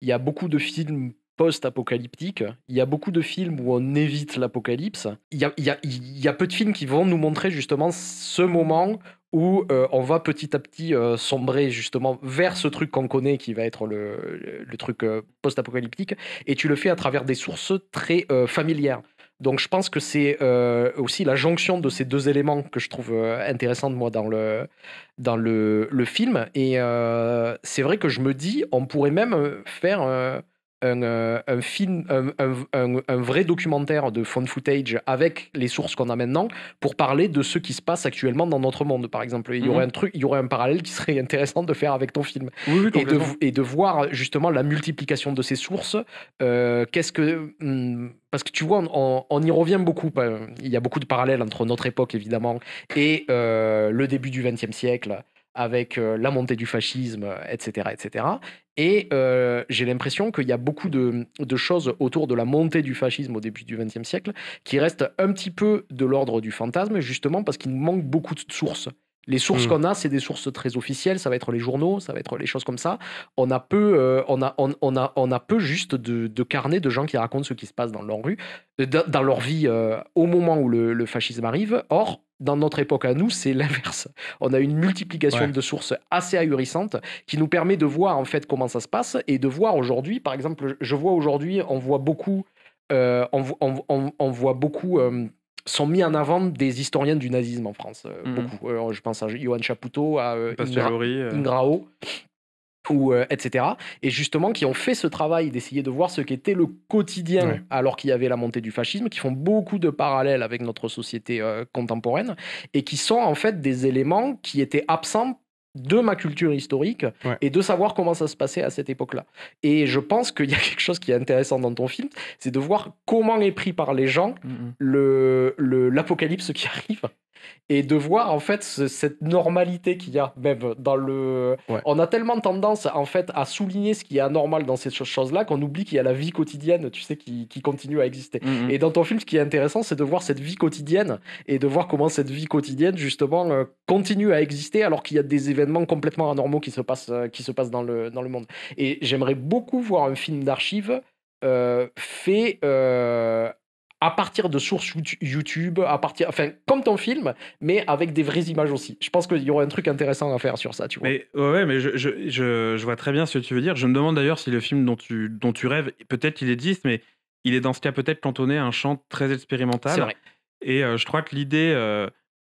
Speaker 3: il y a beaucoup de films post-apocalyptiques, il y a beaucoup de films où on évite l'apocalypse. Il y a peu de films qui vont nous montrer justement ce moment où on va petit à petit sombrer justement vers ce truc qu'on connaît qui va être le truc post-apocalyptique, et tu le fais à travers des sources très familières. Donc je pense que c'est aussi la jonction de ces deux éléments que je trouve intéressante moi dans le film. Et c'est vrai que je me dis, on pourrait même faire un film, un vrai documentaire de found footage avec les sources qu'on a maintenant pour parler de ce qui se passe actuellement dans notre monde, par exemple. Il y aurait
Speaker 1: Mmh.
Speaker 3: un truc, il y aurait un parallèle qui serait intéressant de faire avec ton film
Speaker 1: Oui, oui,
Speaker 3: et de,
Speaker 1: complètement.
Speaker 3: et de voir justement la multiplication de ces sources. Qu'est-ce que. Parce que tu vois, on y revient beaucoup. Il y a beaucoup de parallèles entre notre époque, évidemment, et le début du XXe siècle, avec la montée du fascisme, etc. etc. Et j'ai l'impression qu'il y a beaucoup de choses autour de la montée du fascisme au début du XXe siècle qui restent un petit peu de l'ordre du fantasme, justement parce qu'il nous manque beaucoup de sources. Les sources
Speaker 2: Hmm.
Speaker 3: qu'on a, c'est des sources très officielles, ça va être les journaux, ça va être les choses comme ça. On a peu juste de carnets de gens qui racontent ce qui se passe dans leur rue, dans leur vie au moment où le fascisme arrive. Or, dans notre époque à nous, c'est l'inverse. On a une multiplication
Speaker 2: Ouais.
Speaker 3: de sources assez ahurissante qui nous permet de voir en fait comment ça se passe et de voir aujourd'hui, par exemple, je vois aujourd'hui, on voit beaucoup, on voit beaucoup sont mis en avant des historiens du nazisme en France,
Speaker 1: Mmh.
Speaker 3: beaucoup. Je pense à Johan Chapoutot, à
Speaker 1: Pascal Horry,
Speaker 3: Ingrao, ou etc. Et justement, qui ont fait ce travail d'essayer de voir ce qu'était le quotidien
Speaker 2: Ouais.
Speaker 3: alors qu'il y avait la montée du fascisme, qui font beaucoup de parallèles avec notre société contemporaine, et qui sont en fait des éléments qui étaient absents de ma culture historique
Speaker 2: Ouais.
Speaker 3: et de savoir comment ça se passait à cette époque-là. Et je pense qu'il y a quelque chose qui est intéressant dans ton film, c'est de voir comment est pris par les gens
Speaker 1: mmh.
Speaker 3: l'apocalypse qui arrive, et de voir en fait cette normalité qu'il y a même dans le.
Speaker 2: Ouais.
Speaker 3: On a tellement tendance en fait à souligner ce qui est anormal dans ces choses-là qu'on oublie qu'il y a la vie quotidienne, tu sais, qui continue à exister.
Speaker 1: Mmh.
Speaker 3: Et dans ton film, ce qui est intéressant, c'est de voir cette vie quotidienne et de voir comment cette vie quotidienne justement continue à exister alors qu'il y a des événements complètement anormaux qui se passent dans le monde. Et j'aimerais beaucoup voir un film d'archives fait à partir de sources YouTube, enfin, comme ton film, mais avec des vraies images aussi. Je pense qu'il y aurait un truc intéressant à faire sur ça, tu vois.
Speaker 1: Mais ouais, mais je vois très bien ce que tu veux dire. Je me demande d'ailleurs si le film dont tu rêves, peut-être qu'il existe, mais il est dans ce cas peut-être cantonné à un champ très
Speaker 3: C'est
Speaker 1: expérimental
Speaker 3: vrai.
Speaker 1: et je crois que l'idée,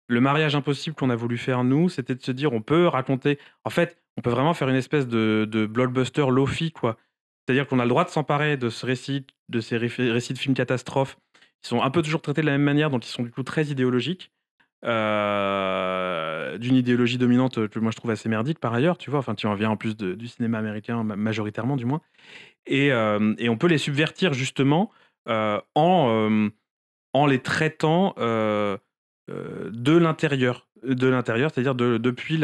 Speaker 1: le mariage impossible qu'on a voulu faire nous, c'était de se dire: «On peut raconter» en fait, on peut vraiment faire une espèce de blockbuster lofi, quoi. C'est-à-dire qu'on a le droit de s'emparer de ce récit de ces récits de films catastrophes, qui sont un peu toujours traités de la même manière, donc ils sont du coup très idéologiques. D'une idéologie dominante, que moi je trouve assez merdique par ailleurs, tu vois? Enfin, tu en viens en plus du cinéma américain majoritairement du moins et on peut les subvertir justement, en les traitant, de l'intérieur, c'est-à-dire depuis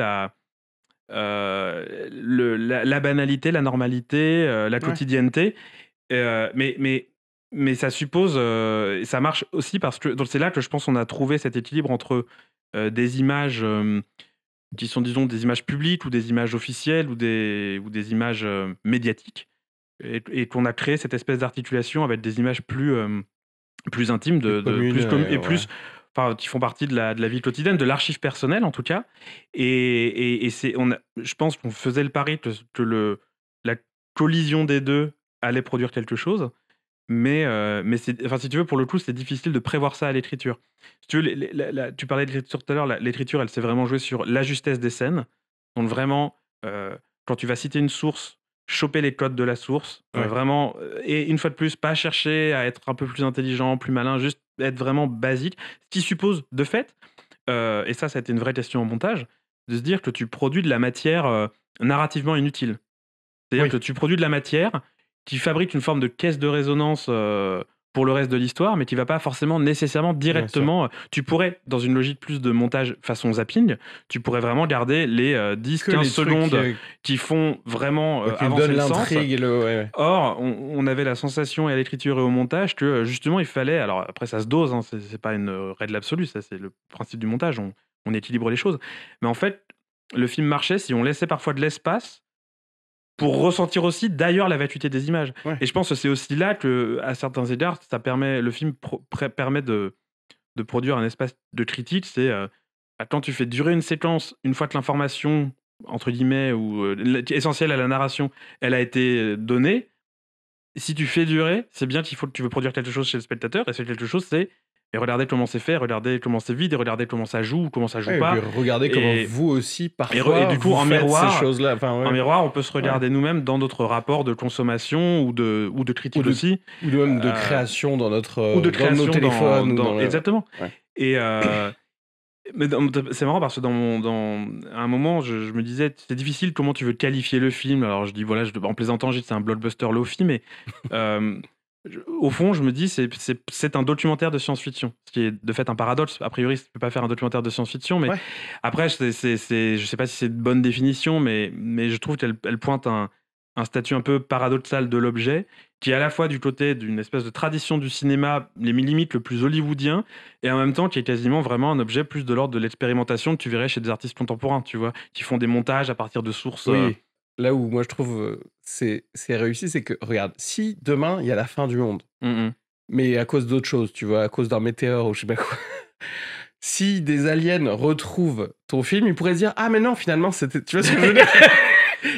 Speaker 1: la banalité, la normalité, la
Speaker 2: Ouais.
Speaker 1: quotidienneté. Mais ça suppose, et ça marche aussi parce que donc c'est là que je pense qu'on a trouvé cet équilibre entre des images qui sont, disons, des images publiques ou des images officielles ou des images médiatiques, et qu'on a créé cette espèce d'articulation avec des images plus intimes,
Speaker 2: Plus commune,
Speaker 1: et
Speaker 2: ouais.
Speaker 1: plus, enfin, qui font partie de la vie quotidienne, de l'archive personnelle en tout cas. Et je pense qu'on faisait le pari que la collision des deux allait produire quelque chose. Mais enfin, si tu veux, pour le coup, c'est difficile de prévoir ça à l'écriture. Si tu veux, tu parlais de l'écriture tout à l'heure, l'écriture, elle s'est vraiment jouée sur la justesse des scènes. Donc vraiment, quand tu vas citer une source, choper les codes de la source,
Speaker 2: Ouais.
Speaker 1: vraiment, et une fois de plus, pas chercher à être un peu plus intelligent, plus malin, juste être vraiment basique. Ce qui suppose, de fait, et ça a été une vraie question en montage, de se dire que tu produis de la matière narrativement inutile. C'est-à-dire que
Speaker 2: Oui.
Speaker 1: tu produis de la matière qui fabrique une forme de caisse de résonance pour le reste de l'histoire, mais qui va pas forcément nécessairement
Speaker 2: Bien sûr.
Speaker 1: directement. Tu pourrais, dans une logique plus de montage façon zapping, tu pourrais vraiment garder les 10-15
Speaker 2: Que les trucs
Speaker 1: secondes qui font vraiment
Speaker 2: qui
Speaker 1: avancer
Speaker 2: donnent
Speaker 1: le sens.
Speaker 2: l'intrigue et le. Ouais.
Speaker 1: Or, on avait la sensation, et à l'écriture et au montage, que justement il fallait. Alors après, ça se dose, hein, c'est pas une règle absolue, ça c'est le principe du montage, on équilibre les choses. Mais en fait, le film marchait si on laissait parfois de l'espace pour ressentir aussi d'ailleurs la vacuité des images.
Speaker 2: Ouais.
Speaker 1: Et je pense que c'est aussi là que, à certains égards, ça permet, le film permet de produire un espace de critique. C'est quand tu fais durer une séquence, une fois que l'information, entre guillemets, ou essentielle à la narration, elle a été donnée. Si tu fais durer, c'est bien qu'il faut que tu veux produire quelque chose chez le spectateur, et c'est quelque chose, c'est et regardez comment c'est fait, regardez comment c'est vide, et regardez comment ça joue ou comment ça joue
Speaker 2: Ouais, et puis
Speaker 1: pas.
Speaker 2: regardez comment
Speaker 1: Et,
Speaker 2: vous aussi,
Speaker 1: et
Speaker 2: parfois,
Speaker 1: du coup,
Speaker 2: vous
Speaker 1: en
Speaker 2: faites ces
Speaker 1: miroir,
Speaker 2: choses-là. Enfin,
Speaker 1: en
Speaker 2: ouais.
Speaker 1: miroir, on peut se
Speaker 2: Ouais.
Speaker 1: regarder nous-mêmes dans notre rapport de consommation ou de critique
Speaker 2: Ou
Speaker 1: aussi.
Speaker 2: ou même de
Speaker 1: Euh,
Speaker 2: création dans notre
Speaker 1: ou de
Speaker 2: dans nos
Speaker 1: création
Speaker 2: téléphones ou dans le.
Speaker 1: exactement.
Speaker 2: Ouais.
Speaker 1: Et mais c'est marrant parce que à un moment, je me disais, c'est difficile comment tu veux qualifier le film. Alors je dis, voilà, en plaisantant, je dis c'est un blockbuster lofi, mais au fond, je me dis, c'est un documentaire de science-fiction, ce qui est de fait un paradoxe. A priori, tu peux pas faire un documentaire de science-fiction, mais
Speaker 2: Ouais.
Speaker 1: après, je sais pas si c'est une bonne définition, mais je trouve qu'elle pointe un statut un peu paradoxal de l'objet, qui est à la fois du côté d'une espèce de tradition du cinéma, les limites le plus hollywoodien, et en même temps qui est quasiment vraiment un objet plus de l'ordre de l'expérimentation que tu verrais chez des artistes contemporains, tu vois, qui font des montages à partir de sources.
Speaker 2: Oui. Là où moi je trouve c'est réussi, c'est que regarde, si demain il y a la fin du monde, mais à cause d'autre chose, tu vois, à cause d'un météore ou je sais pas quoi. Si des aliens retrouvent ton film, ils pourraient se dire ah mais non finalement c'était, tu vois ce que je veux dire.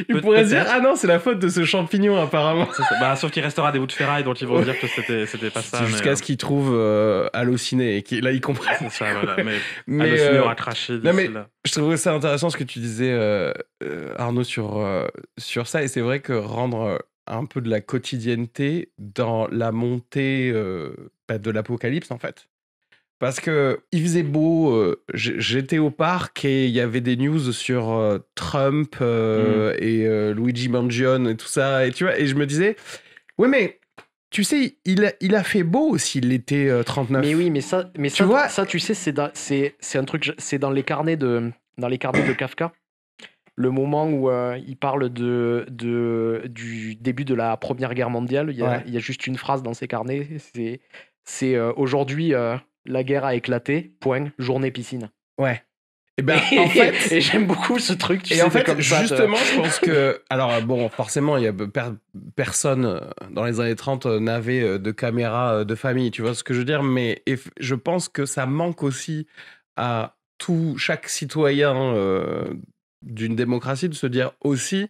Speaker 2: Ils pourraient se dire
Speaker 1: peut-être.
Speaker 2: ah non c'est la faute de ce champignon apparemment.
Speaker 1: C'est ça. Bah, sauf qu'il restera des bouts de ferraille, donc ils vont se dire que c'était pas ça.
Speaker 2: Jusqu'à ce qu'ils trouvent Allociné et là ils comprennent.
Speaker 1: C'est ça, voilà. Mais
Speaker 2: Mais,
Speaker 1: Allociné aura craché
Speaker 2: non, mais
Speaker 1: d'ici là.
Speaker 2: je trouvais ça intéressant ce que tu disais, Arnaud, sur ça. Et c'est vrai que rendre un peu de la quotidienneté dans la montée de l'apocalypse, en fait. Parce que il faisait beau, j'étais au parc et il y avait des news sur Trump et Luigi Mangione et tout ça. Et tu vois, et je me disais, ouais, mais tu sais, il a fait beau aussi l'été 39.
Speaker 3: Mais oui, mais ça,
Speaker 2: Tu vois
Speaker 3: ça, tu sais, c'est un truc, c'est dans les carnets de Kafka. Le moment où il parle du début de la Première Guerre mondiale, il y a juste une phrase dans ses carnets, c'est aujourd'hui la guerre a éclaté, point, journée piscine.
Speaker 2: Ouais. Et ben en fait,
Speaker 3: et j'aime beaucoup ce truc. Tu
Speaker 2: et
Speaker 3: sais,
Speaker 2: en fait,
Speaker 3: comme ça,
Speaker 2: justement, je pense que, alors bon, forcément, il y a personne dans les années 30 n'avait de caméra de famille, tu vois ce que je veux dire, mais je pense que ça manque aussi à chaque citoyen d'une démocratie de se dire aussi.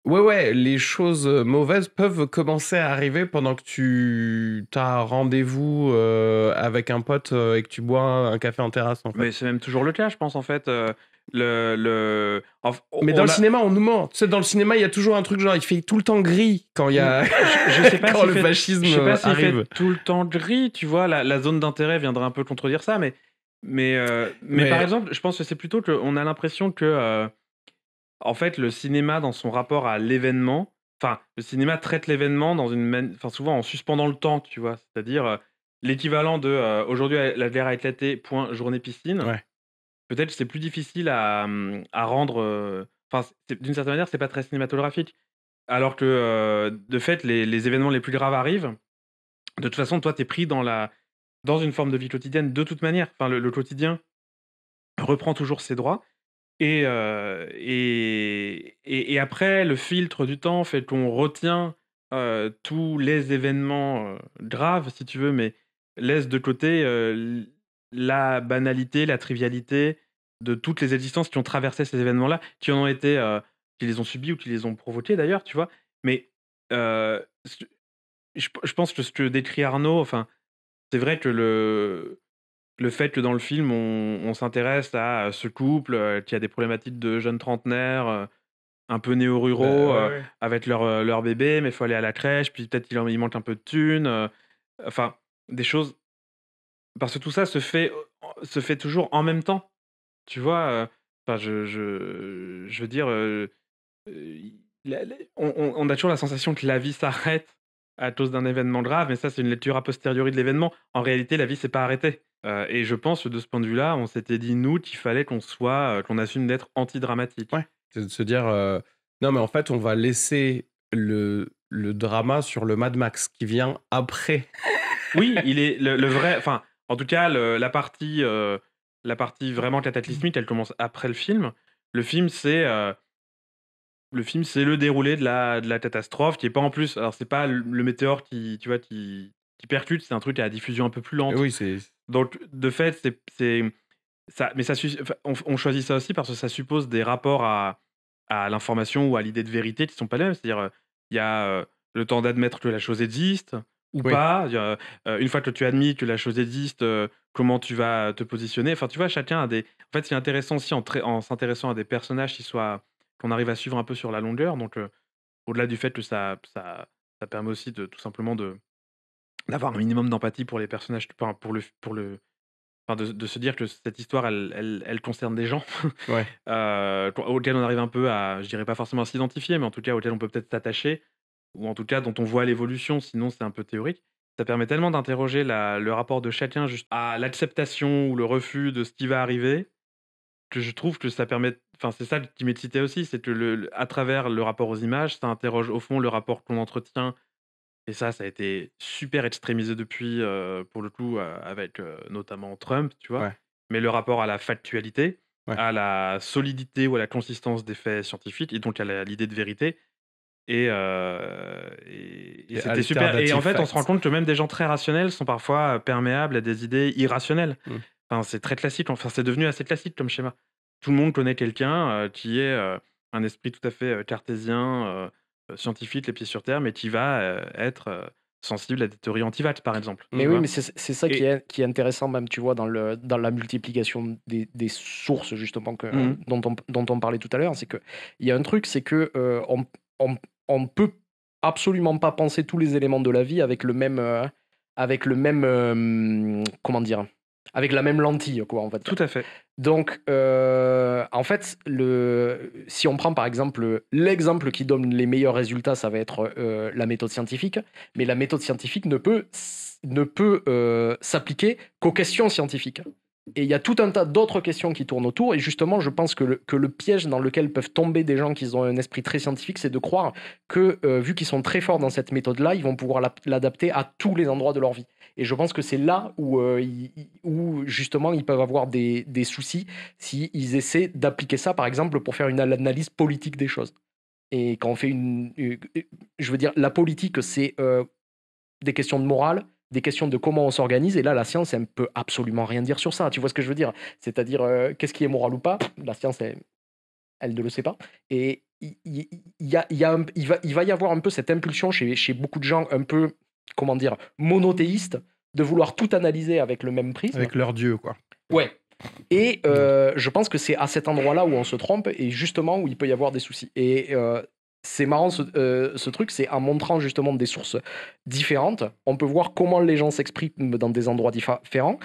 Speaker 2: Ouais, les choses mauvaises peuvent commencer à arriver pendant que tu as rendez-vous avec un pote et que tu bois un café en terrasse, en fait.
Speaker 1: Mais c'est même toujours le cas, je pense, en fait.
Speaker 2: Mais dans le cinéma, on nous ment. Tu sais, dans le cinéma, il y a toujours un truc genre, il fait tout le temps gris quand il y a.
Speaker 1: Je sais pas
Speaker 2: quand
Speaker 1: si
Speaker 2: le fascisme
Speaker 1: je sais pas s'il
Speaker 2: arrive.
Speaker 1: fait tout le temps gris, tu vois. La zone d'intérêt viendrait un peu contredire ça, mais par exemple, je pense que c'est plutôt qu'on a l'impression que. En fait, le cinéma, dans son rapport à l'événement, enfin, le cinéma traite l'événement souvent en suspendant le temps, tu vois. C'est-à-dire l'équivalent de aujourd'hui, la guerre a éclaté, point, journée piscine.
Speaker 2: Ouais.
Speaker 1: Peut-être que c'est plus difficile à rendre. enfin, d'une certaine manière, c'est pas très cinématographique. Alors que, de fait, les événements les plus graves arrivent. De toute façon, toi, tu es pris dans une forme de vie quotidienne de toute manière. Enfin, le quotidien reprend toujours ses droits et après le filtre du temps fait qu'on retient, tous les événements, graves si tu veux, mais laisse de côté, la banalité, la trivialité de toutes les existences qui ont traversé ces événements-là, qui en ont été, qui les ont subis ou qui les ont provoqués d'ailleurs, tu vois? Mais, ce je pense que ce que décrit Arnaud, enfin, c'est vrai que le fait que dans le film, on s'intéresse à, ce couple, qui a des problématiques de jeunes trentenaires, un peu
Speaker 2: Bah,
Speaker 1: néo-ruraux,
Speaker 2: ouais, ouais.
Speaker 1: avec leur bébé, mais il faut aller à la crèche, puis peut-être il manque un peu de thunes, enfin, des choses parce que tout ça se fait toujours en même temps, tu vois? Enfin, je veux dire, i la on a toujours la sensation que la vie s'arrête à cause d'un événement grave, mais ça, c'est une lecture a posteriori de l'événement. En réalité, la vie s'est pas arrêtée, et je pense que de ce point de vue-là, on s'était dit, nous, qu'il fallait qu'on assume d'être anti-dramatique.
Speaker 2: Ouais, c'est de se dire, non, mais en fait, on va laisser le drama sur le Mad Max qui vient après.
Speaker 1: Oui, il est le vrai enfin, en tout cas, la partie vraiment cataclysmique, elle commence après le film. Le film, c'est, heu Le film, c'est le déroulé de la catastrophe qui est pas en plus alors c'est pas le météore qui, tu vois, qui percute, c'est un truc à diffusion un peu plus lente.
Speaker 2: Oui, c'est
Speaker 1: Donc de fait, c'est ça mais ça sus enfin, on choisit ça aussi parce que ça suppose des rapports à l'information ou à l'idée de vérité qui sont pas les mêmes. C'est-à-dire, il y a, le temps d'admettre que la chose existe ou
Speaker 2: oui.
Speaker 1: pas. Il y a, une fois que tu as admis que la chose existe, comment tu vas te positionner. Enfin, tu vois, chacun a des en fait, c'est intéressant aussi en s'intéressant à des personnages qu'on arrive à suivre un peu sur la longueur. Donc, au-delà du fait que ça permet aussi de tout simplement d'avoir un minimum d'empathie pour les personnages, enfin, pour le enfin, de se dire que cette histoire, elle concerne des gens,
Speaker 2: Ouais.
Speaker 1: auxquels on arrive un peu à, je dirais pas forcément à s'identifier, mais en tout cas auxquels on peut peut-être s'attacher, ou en tout cas dont on voit l'évolution, sinon c'est un peu théorique. Ça permet tellement d'interroger le rapport de chacun juste à l'acceptation ou le refus de ce qui va arriver, que je trouve que ça permet enfin, c'est ça qui m'excitait aussi, c'est que à travers le rapport aux images, ça interroge au fond le rapport qu'on entretient et ça a été super extrémisé depuis, pour le coup, avec, notamment Trump, tu vois?
Speaker 2: Ouais.
Speaker 1: Mais le rapport à la factualité,
Speaker 2: Ouais.
Speaker 1: à la solidité ou à la consistance des faits scientifiques et donc à l'idée de vérité et
Speaker 2: Et
Speaker 1: c'était super et
Speaker 2: alternative
Speaker 1: en fait, on se rend
Speaker 2: facts.
Speaker 1: compte que même des gens très rationnels sont parfois, perméables à des idées irrationnelles.
Speaker 2: Mmh.
Speaker 1: Enfin, c'est très classique, enfin, c'est devenu assez classique comme schéma. Tout le monde connaît quelqu'un, qui est, un esprit tout à fait, cartésien, scientifique, les pieds sur terre, mais qui va, être, sensible à des théories anti-vax, par exemple,
Speaker 3: Mais
Speaker 1: tu
Speaker 3: oui,
Speaker 1: vois?
Speaker 3: mais c'est ça
Speaker 1: Et
Speaker 3: qui est intéressant même, tu vois, dans la multiplication des sources justement
Speaker 1: mmh mh.
Speaker 3: dont on parlait tout à l'heure. C'est qu'il y a un truc, c'est que on, on peut absolument pas penser tous les éléments de la vie avec le même comment dire, avec la même lentille, quoi, on va
Speaker 1: Tout
Speaker 3: dire.
Speaker 1: à fait.
Speaker 3: Donc, en fait, si on prend par exemple l'exemple qui donne les meilleurs résultats, ça va être la méthode scientifique. Mais la méthode scientifique ne peut s'appliquer qu'aux questions scientifiques. Et il y a tout un tas d'autres questions qui tournent autour. Et justement, je pense que le piège dans lequel peuvent tomber des gens qui ont un esprit très scientifique, c'est de croire que, vu qu'ils sont très forts dans cette méthode-là, ils vont pouvoir l'adapter à tous les endroits de leur vie. Et je pense que c'est là où, où justement ils peuvent avoir des soucis s'ils essaient d'appliquer ça, par exemple, pour faire une analyse politique des choses. Et quand on fait je veux dire, la politique, c'est des questions de morale, des questions de comment on s'organise. Et là, la science, elle ne peut absolument rien dire sur ça. Tu vois ce que je veux dire? C'est-à-dire, qu'est-ce qui est moral ou pas? La science, elle ne le sait pas. Et il va y avoir un peu cette impulsion chez beaucoup de gens un peu, comment dire, monothéistes, de vouloir tout analyser avec le même prisme.
Speaker 2: Avec leur dieu, quoi.
Speaker 3: Ouais. Et
Speaker 2: Mmh.
Speaker 3: je pense que c'est à cet endroit-là où on se trompe et justement où il peut y avoir des soucis. Et c'est marrant ce truc, c'est en montrant justement des sources différentes, on peut voir comment les gens s'expriment dans des endroits différents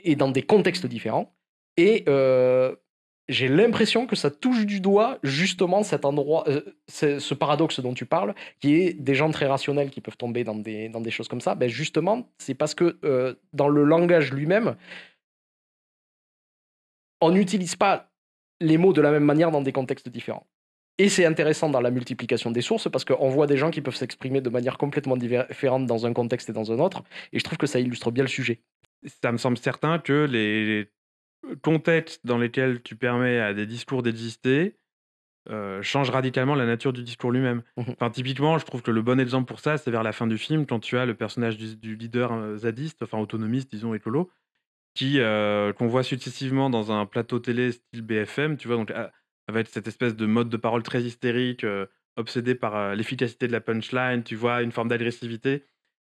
Speaker 3: et dans des contextes différents. Et j'ai l'impression que ça touche du doigt justement cet endroit, ce paradoxe dont tu parles, qui est des gens très rationnels qui peuvent tomber dans des choses comme ça. Ben justement, c'est parce que dans le langage lui-même, on n'utilise pas les mots de la même manière dans des contextes différents. Et c'est intéressant dans la multiplication des sources parce qu'on voit des gens qui peuvent s'exprimer de manière complètement différente dans un contexte et dans un autre. Et je trouve que ça illustre bien le sujet.
Speaker 1: Ça me semble certain que les contextes dans lesquels tu permets à des discours d'exister changent radicalement la nature du discours lui-même.
Speaker 3: Mhm.
Speaker 1: Enfin, typiquement, je trouve que le bon exemple pour ça, c'est vers la fin du film, quand tu as le personnage du leader zadiste, enfin autonomiste, disons, écolo, qu'on voit successivement dans un plateau télé style BFM, tu vois, donc avec cette espèce de mode de parole très hystérique, obsédé par l'efficacité de la punchline, tu vois, une forme d'agressivité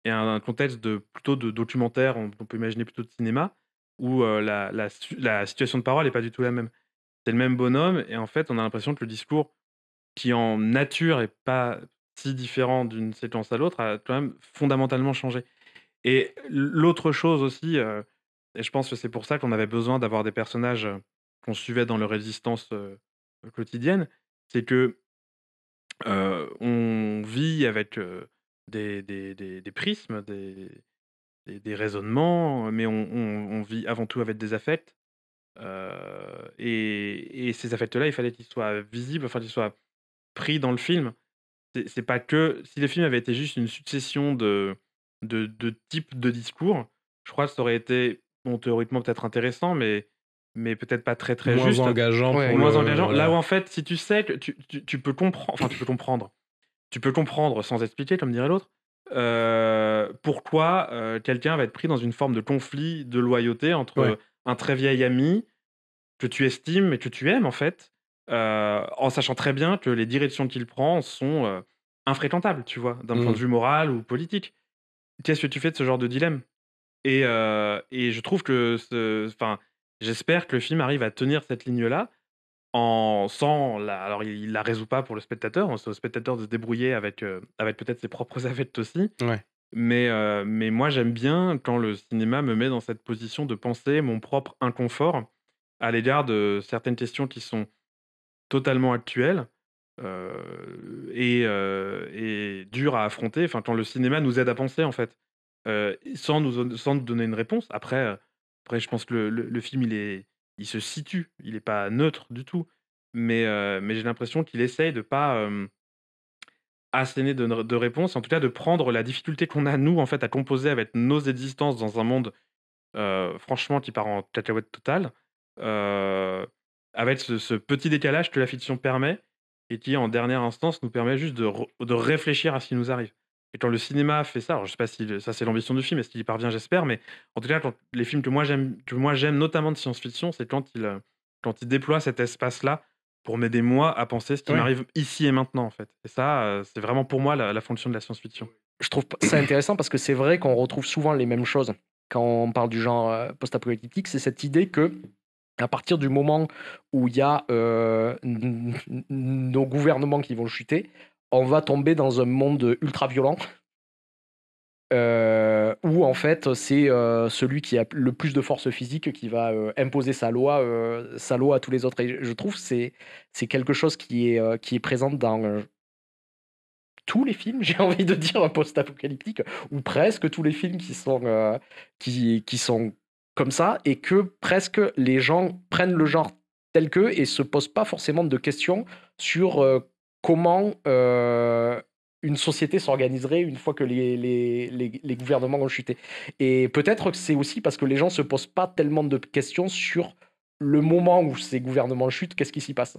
Speaker 1: et un contexte plutôt de documentaire, on peut imaginer plutôt de cinéma, où la situation de parole n'est pas du tout la même. C'est le même bonhomme et en fait, on a l'impression que le discours, qui en nature est pas si différent d'une séquence à l'autre, a quand même fondamentalement changé. Et l'autre chose aussi, et je pense que c'est pour ça qu'on avait besoin d'avoir des personnages, qu'on suivait dans leur existence, quotidienne, c'est que, on vit avec, des prismes, des raisonnements, mais on vit avant tout avec des affects, et ces affects-là, il fallait qu'ils soient visibles, enfin qu'ils soient pris dans le film. C'est pas que si le film avait été juste une succession de types de discours, je crois que ça aurait été, bon, théoriquement peut-être intéressant, mais peut-être pas très, très
Speaker 2: Moins
Speaker 1: juste,
Speaker 2: engageant
Speaker 3: Ouais.
Speaker 2: pour
Speaker 1: moins
Speaker 2: le.
Speaker 1: engageant. Là où
Speaker 2: Voilà.
Speaker 1: en fait, si tu sais que tu peux comprendre, enfin tu peux comprendre sans expliquer, comme dirait l'autre, pourquoi, quelqu'un va être pris dans une forme de conflit de loyauté
Speaker 2: Ouais.
Speaker 1: entre un très vieil ami que tu estimes et que tu aimes en fait, en sachant très bien que les directions qu'il prend sont, infréquentables, tu vois? D'un point de
Speaker 2: Mhm.
Speaker 1: vue moral ou politique. Qu'est-ce que tu fais de ce genre de dilemme? Et je trouve que j'espère que le film arrive à tenir cette ligne-là sans la alors il la résout pas pour le spectateur, hein, c'est au spectateur de se débrouiller avec peut-être ses propres affects aussi.
Speaker 2: Ouais.
Speaker 1: Mais moi j'aime bien quand le cinéma me met dans cette position de penser mon propre inconfort à l'égard de certaines questions qui sont totalement actuelles, et dures à affronter. Enfin, quand le cinéma nous aide à penser, en fait, sans nous donner une réponse. Après je pense que le film, il se situe, il est pas neutre du tout. Mais j'ai l'impression qu'il essaye de pas, asséner de réponse, en tout cas de prendre la difficulté qu'on a, nous, en fait, à composer avec nos existences dans un monde, franchement qui part en cacahuète totale, heu, avec ce petit décalage que la fiction permet et qui, en dernière instance, nous permet juste de réfléchir à ce qui nous arrive. Et quand le cinéma fait ça, alors je sais pas si ça c'est l'ambition du film, est-ce qu'il y parvient? J'espère, mais en tout cas, quand les films que moi j'aime notamment de science-fiction, c'est quand ils déploient cet espace-là pour m'aider moi à penser ce qui
Speaker 2: Ouais.
Speaker 1: m'arrive ici et maintenant, en fait. Et ça, c'est vraiment pour moi la fonction de la science-fiction.
Speaker 3: Je trouve ça intéressant parce que c'est vrai qu'on retrouve souvent les mêmes choses quand on parle du genre post-apocalyptique. C'est cette idée que à partir du moment où il y a nos gouvernements qui vont chuter, on va tomber dans un monde ultra violent où en fait c'est celui qui a le plus de force physique qui va imposer sa loi à tous les autres. Et je trouve que c'est quelque chose qui est présent dans tous les films, j'ai envie de dire, post-apocalyptiques, ou presque tous les films qui sont comme ça, et que presque les gens prennent le genre tel que et se posent pas forcément de questions sur comment une société s'organiserait une fois que les gouvernements ont chuté. Et peut-être que c'est aussi parce que les gens se posent pas tellement de questions sur le moment où ces gouvernements chutent, qu'est-ce qui s'y passe.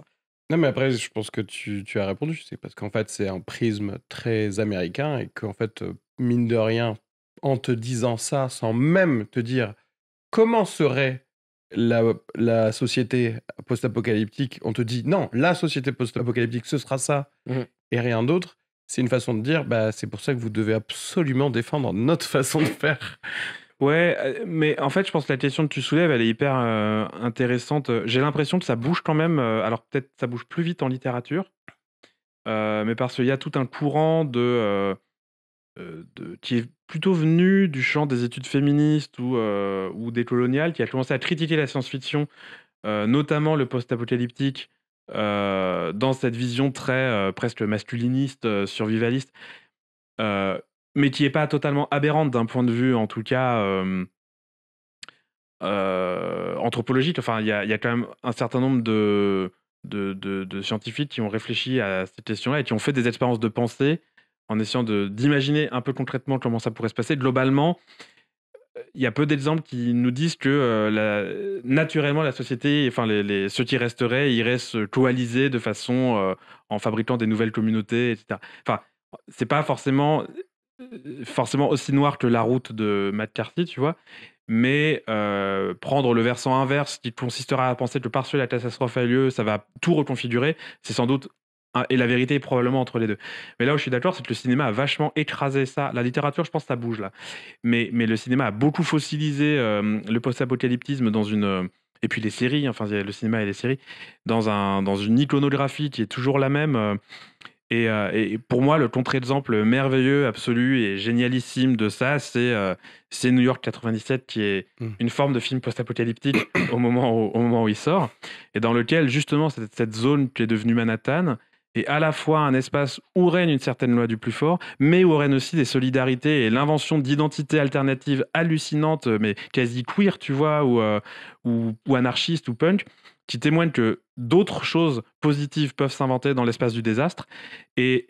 Speaker 2: Non, mais après, je pense que tu as répondu. C'est parce qu'en fait, c'est un prisme très américain et qu'en fait, mine de rien, en te disant ça, sans même te dire comment serait la société post-apocalyptique, on te dit non, la société post-apocalyptique, ce sera ça
Speaker 3: Mhm.
Speaker 2: et rien d'autre. C'est une façon de dire, bah, c'est pour ça que vous devez absolument défendre notre façon de faire.
Speaker 1: Ouais, mais en fait, je pense que la question que tu soulèves, elle est hyper, intéressante. J'ai l'impression que ça bouge quand même, alors peut-être ça bouge plus vite en littérature, mais parce qu'il y a tout un courant qui est plutôt venu du champ des études féministes ou décoloniales, qui a commencé à critiquer la science-fiction, notamment le post-apocalyptique, dans cette vision très, presque masculiniste, survivaliste, heu, mais qui est pas totalement aberrante d'un point de vue, en tout cas, anthropologique. Enfin, il y a quand même un certain nombre de scientifiques qui ont réfléchi à cette question-là et qui ont fait des expériences de pensée en essayant d'imaginer un peu concrètement comment ça pourrait se passer. Globalement, il y a peu d'exemples qui nous disent que naturellement la société, enfin ceux qui resteraient, iraient se coaliser de façon en fabriquant des nouvelles communautés, etc. Enfin, c'est pas forcément aussi noir que la route de McCarthy, tu vois. Mais prendre le versant inverse qui consistera à penser que parce que la catastrophe a lieu, ça va tout reconfigurer, c'est sans doute. Et la vérité est probablement entre les deux. Mais là où je suis d'accord, c'est que le cinéma a vachement écrasé ça. La littérature, je pense que ça bouge là. Mais le cinéma a beaucoup fossilisé le post-apocalyptisme dans une. Et puis les séries, enfin, il y a le cinéma et les séries, dans une iconographie qui est toujours la même. Et pour moi, le contre-exemple merveilleux, absolu et génialissime de ça, c'est New York 97, qui est une forme de film post-apocalyptique au moment où il sort, et dans lequel, justement, cette zone qui est devenue Manhattan est à la fois un espace où règne une certaine loi du plus fort, mais où règne aussi des solidarités et l'invention d'identités alternatives hallucinantes, mais quasi queer, tu vois, ou anarchistes ou punk, qui témoignent que d'autres choses positives peuvent s'inventer dans l'espace du désastre. Et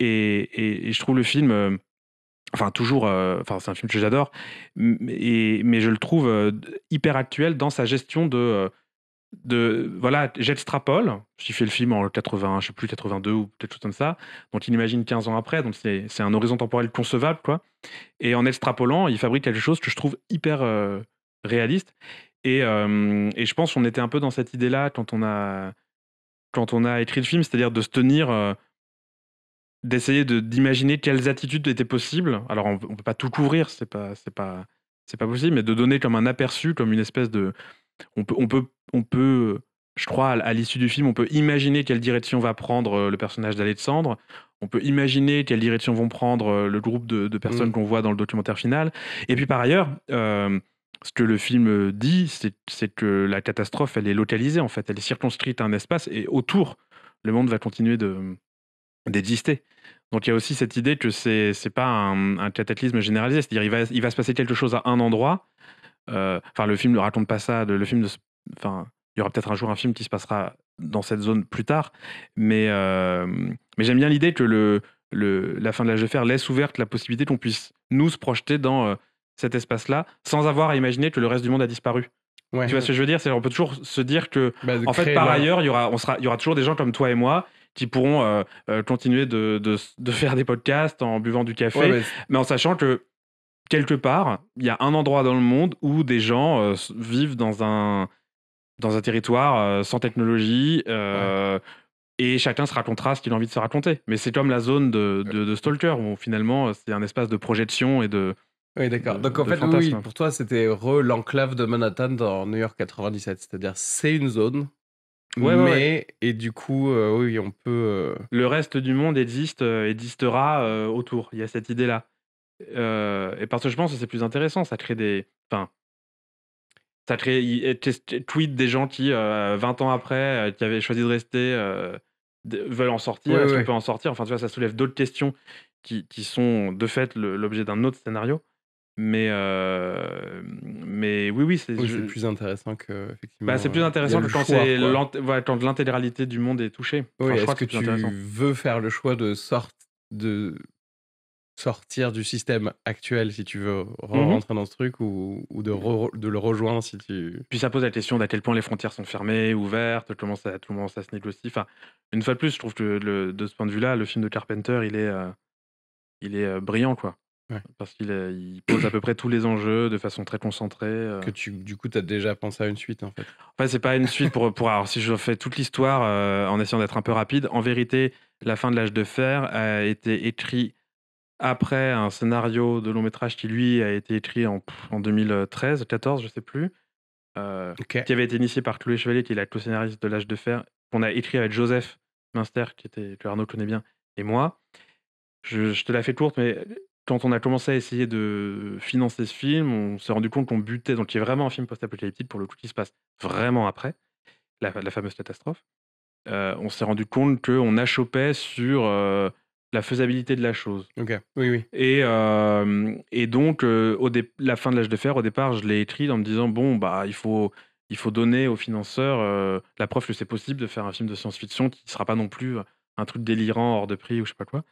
Speaker 1: je trouve le film, enfin toujours, enfin c'est un film que j'adore, mais je le trouve hyper actuel dans sa gestion voilà, j'extrapole. J'ai fait le film en 80, je sais plus, 82 ou quelque chose comme ça. Donc il imagine 15 ans après, donc c'est un horizon temporel concevable, quoi. Et en extrapolant, il fabrique quelque chose que je trouve hyper réaliste. Et je pense qu'on était un peu dans cette idée-là quand on a écrit le film, c'est-à-dire de se tenir, d'essayer d'imaginer quelles attitudes étaient possibles. Alors on peut pas tout couvrir, c'est pas possible, mais de donner comme un aperçu, comme une espèce de, on peut, je crois, à l'issue du film, on peut imaginer quelle direction va prendre le personnage d'Alexandre. On peut imaginer quelle direction vont prendre le groupe de personnes qu'on voit dans le documentaire final. Et puis par ailleurs, ce que le film dit, c'est que la catastrophe, elle est localisée en fait, elle est circonscrite à un espace et autour, le monde va continuer d'exister. Donc il y a aussi cette idée que c'est pas un cataclysme généralisé, c'est-à-dire il va se passer quelque chose à un endroit. Enfin, le film ne raconte pas ça. Enfin, il y aura peut-être un jour un film qui se passera dans cette zone plus tard, mais j'aime bien l'idée que la fin de l'âge de fer laisse ouverte la possibilité qu'on puisse nous se projeter dans cet espace-là sans avoir à imaginer que le reste du monde a disparu.
Speaker 2: Ouais.
Speaker 1: Tu vois ce que je veux dire? On peut toujours se dire que,
Speaker 2: De
Speaker 1: en fait,
Speaker 2: créer
Speaker 1: par
Speaker 2: leur-
Speaker 1: ailleurs, il y aura toujours des gens comme toi et moi qui pourront continuer de faire des podcasts en buvant du café,
Speaker 2: Ouais,
Speaker 1: mais en sachant que quelque part, il y a un endroit dans le monde où des gens vivent dans un territoire sans technologie, et chacun se racontera ce qu'il a envie de se raconter. Mais c'est comme la zone de Stalker, où finalement c'est un espace de projection et
Speaker 2: Oui, d'accord. Donc en
Speaker 1: de
Speaker 2: fait, oui,
Speaker 1: fantasme.
Speaker 2: pour toi, c'était l'enclave de Manhattan dans New York 97. C'est-à-dire, c'est une zone,
Speaker 1: Ouais, ouais, ouais.
Speaker 2: mais, et du coup, oui, on peut.
Speaker 1: Le reste du monde existera autour. Il y a cette idée-là. Et parce que je pense que c'est plus intéressant, ça crée des. Enfin, ça crée. Tweet des gens qui, 20 ans après, qui avaient choisi de rester, veulent en sortir.
Speaker 2: Ouais,
Speaker 1: Est-ce qu'on
Speaker 2: ouais.
Speaker 1: peut en sortir? Enfin, tu vois, ça soulève d'autres questions qui sont de fait l'objet d'un autre scénario. Mais oui,
Speaker 2: Oui, c'est plus intéressant que,
Speaker 1: bah, c'est
Speaker 2: effectivement,
Speaker 1: plus
Speaker 2: il y a
Speaker 1: intéressant
Speaker 2: le
Speaker 1: que quand
Speaker 2: choix,
Speaker 1: c'est
Speaker 2: quoi.
Speaker 1: voilà, quand l'intégralité du monde est touchée. Enfin,
Speaker 2: Oui,
Speaker 1: je crois
Speaker 2: est-ce
Speaker 1: que
Speaker 2: que
Speaker 1: c'est plus intéressant.
Speaker 2: tu veux faire le choix de sortir du système actuel si tu veux
Speaker 1: Mmh.
Speaker 2: rentrer dans ce truc ou de le rejoindre si tu.
Speaker 1: Puis ça pose la question d'à quel point les frontières sont fermées, ouvertes, comment ça se négocie. Enfin, une fois de plus, je trouve que de ce point de vue-là, le film de Carpenter, il est brillant, quoi.
Speaker 2: Ouais.
Speaker 1: Parce il pose à peu près tous les enjeux de façon très concentrée.
Speaker 2: Que du coup, tu as déjà pensé à une suite, en fait.
Speaker 1: En fait, c'est pas une suite alors, si je fais toute l'histoire en essayant d'être un peu rapide, en vérité, La fin de l'âge de fer a été écrit après un scénario de long métrage qui, lui, a été écrit en 2013, 14, je sais plus.
Speaker 2: Ok.
Speaker 1: Qui avait été initié par Chloé Chevalier, qui est la co-scénariste de L'Âge de Fer, qu'on a écrit avec Joseph Minster, que Arnaud connaît bien, et moi. Je te la fais courte, mais quand on a commencé à essayer de financer ce film, on s'est rendu compte qu'on butait, donc il y a vraiment un film post-apocalyptique, pour le coup, qui se passe vraiment après la fameuse catastrophe. On s'est rendu compte qu'on achoppait sur la faisabilité de la chose.
Speaker 2: Ok, oui.
Speaker 1: Et donc, la fin de l'âge de fer, au départ, je l'ai écrit en me disant, bon, bah, il faut donner aux financeurs la preuve que c'est possible de faire un film de science-fiction qui ne sera pas non plus un truc délirant, hors de prix ou je sais pas quoi.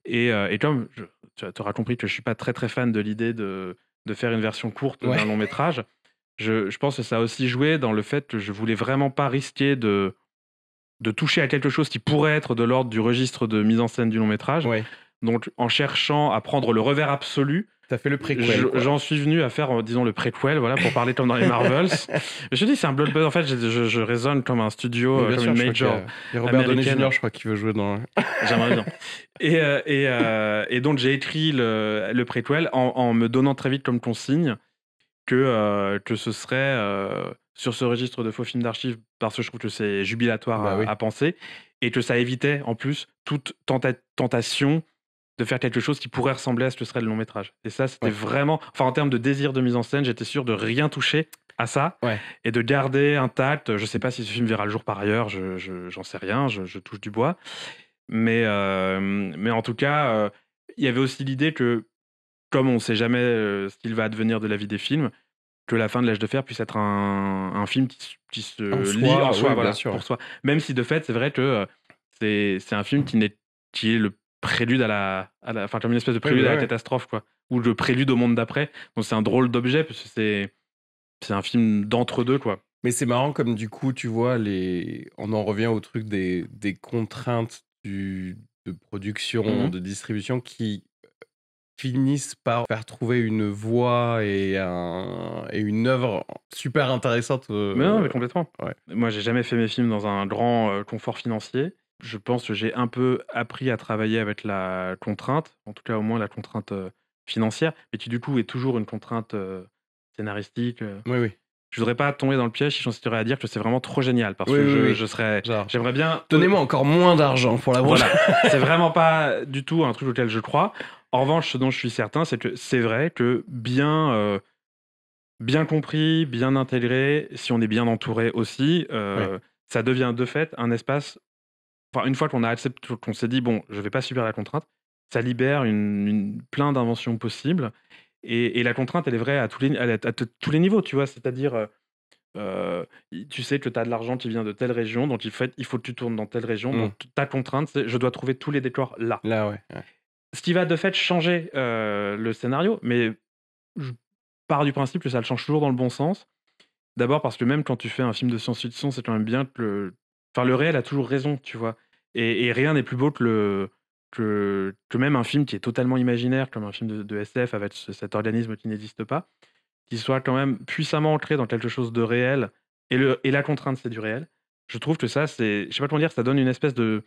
Speaker 1: Et comme tu auras compris que je suis pas très très fan de l'idée de faire une version courte
Speaker 2: Ouais.
Speaker 1: d'un long métrage, je pense que ça a aussi joué dans le fait que je voulais vraiment pas risquer de toucher à quelque chose qui pourrait être de l'ordre du registre de mise en scène du long métrage.
Speaker 2: Ouais.
Speaker 1: Donc, en cherchant à prendre le revers absolu,
Speaker 2: T'as fait le préquel, quoi.
Speaker 1: j'en suis venu à faire, disons, le préquel, voilà, pour parler comme dans les Marvels. Je me dis, c'est un blockbuster. En fait, je résonne comme un studio,
Speaker 2: Mais bien
Speaker 1: comme
Speaker 2: sûr,
Speaker 1: une
Speaker 2: je crois
Speaker 1: major.
Speaker 2: qu'il y a Robert Downey
Speaker 1: américaine.
Speaker 2: Jr., je crois, qui veut jouer dans.
Speaker 1: J'aimerais bien. Et donc, j'ai écrit le préquel en me donnant très vite comme consigne que ce serait sur ce registre de faux films d'archives, parce que je trouve que c'est jubilatoire
Speaker 2: Bah oui.
Speaker 1: à penser, et que ça évitait en plus toute tentation de faire quelque chose qui pourrait ressembler à ce que serait le long métrage. Et ça, c'était
Speaker 2: Ouais.
Speaker 1: vraiment... Enfin, en termes de désir de mise en scène, j'étais sûr de rien toucher à ça,
Speaker 2: Ouais.
Speaker 1: et de garder intact. Je sais pas si ce film verra le jour par ailleurs, j'en sais rien, je touche du bois. Mais en tout cas, il y avait aussi l'idée que, comme on ne sait jamais ce qu'il va advenir de la vie des films, que la fin de l'âge de fer puisse être un film qui se lit en soi,
Speaker 2: oui,
Speaker 1: voilà,
Speaker 2: bien sûr.
Speaker 1: pour soi. Même si de fait, c'est vrai que c'est un film qui est le prélude enfin, comme une espèce de prélude à la catastrophe, quoi, ou le prélude au monde d'après. Donc c'est un drôle d'objet, parce que c'est un film d'entre-deux, quoi.
Speaker 2: Mais c'est marrant comme du coup, tu vois, on en revient au truc des contraintes de production, de distribution qui finissent par faire trouver une voie et une œuvre super intéressante.
Speaker 1: Mais non, mais complètement.
Speaker 2: Ouais.
Speaker 1: Moi, j'ai jamais fait mes films dans un grand confort financier. Je pense que j'ai un peu appris à travailler avec la contrainte, en tout cas au moins la contrainte financière, mais qui du coup est toujours une contrainte scénaristique.
Speaker 2: Oui.
Speaker 1: Je voudrais pas tomber dans le piège si j'en citerais à dire que c'est vraiment trop génial, parce
Speaker 2: Oui,
Speaker 1: que
Speaker 2: oui.
Speaker 1: je serais...
Speaker 2: Genre,
Speaker 1: J'aimerais bien...
Speaker 2: donnez-moi encore moins d'argent pour la prochaine.
Speaker 1: Voilà, c'est vraiment pas du tout un truc auquel je crois. En revanche, ce dont je suis certain, c'est que c'est vrai que bien compris, bien intégré, si on est bien entouré aussi, ça devient de fait un espace... Enfin, une fois qu'on a accepté, qu'on s'est dit, bon, je vais pas subir la contrainte, ça libère plein d'inventions possibles. Et la contrainte, elle est vraie à tous les niveaux, tu vois. C'est-à-dire, tu sais que tu as de l'argent qui vient de telle région, donc il faut que tu tournes dans telle région. Donc ta contrainte, c'est je dois trouver tous les décors là.
Speaker 2: Là, ouais.
Speaker 1: Ce qui va de fait changer le scénario, mais je pars du principe que ça le change toujours dans le bon sens. D'abord parce que même quand tu fais un film de science-fiction, c'est quand même bien que le réel a toujours raison, tu vois. Et rien n'est plus beau que même un film qui est totalement imaginaire, comme un film de SF avec cet organisme qui n'existe pas, qui soit quand même puissamment ancré dans quelque chose de réel, et la contrainte, c'est du réel. Je trouve que ça, je sais pas comment dire, ça donne une espèce de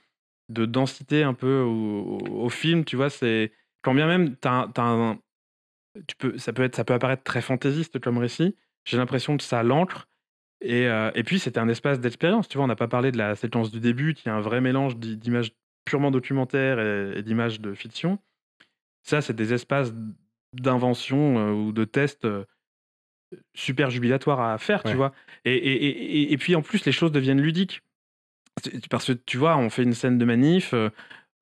Speaker 1: densité un peu au film, tu vois. C'est quand bien même ça peut apparaître très fantaisiste comme récit. J'ai l'impression que ça l'ancre. Et puis c'était un espace d'expérience, tu vois. On n'a pas parlé de la séquence du début, qui est un vrai mélange d'images purement documentaires et d'images de fiction. Ça, c'est des espaces d'invention ou de tests super jubilatoires à faire, tu vois. Et puis en plus, les choses deviennent ludiques. Parce que tu vois, on fait une scène de manif.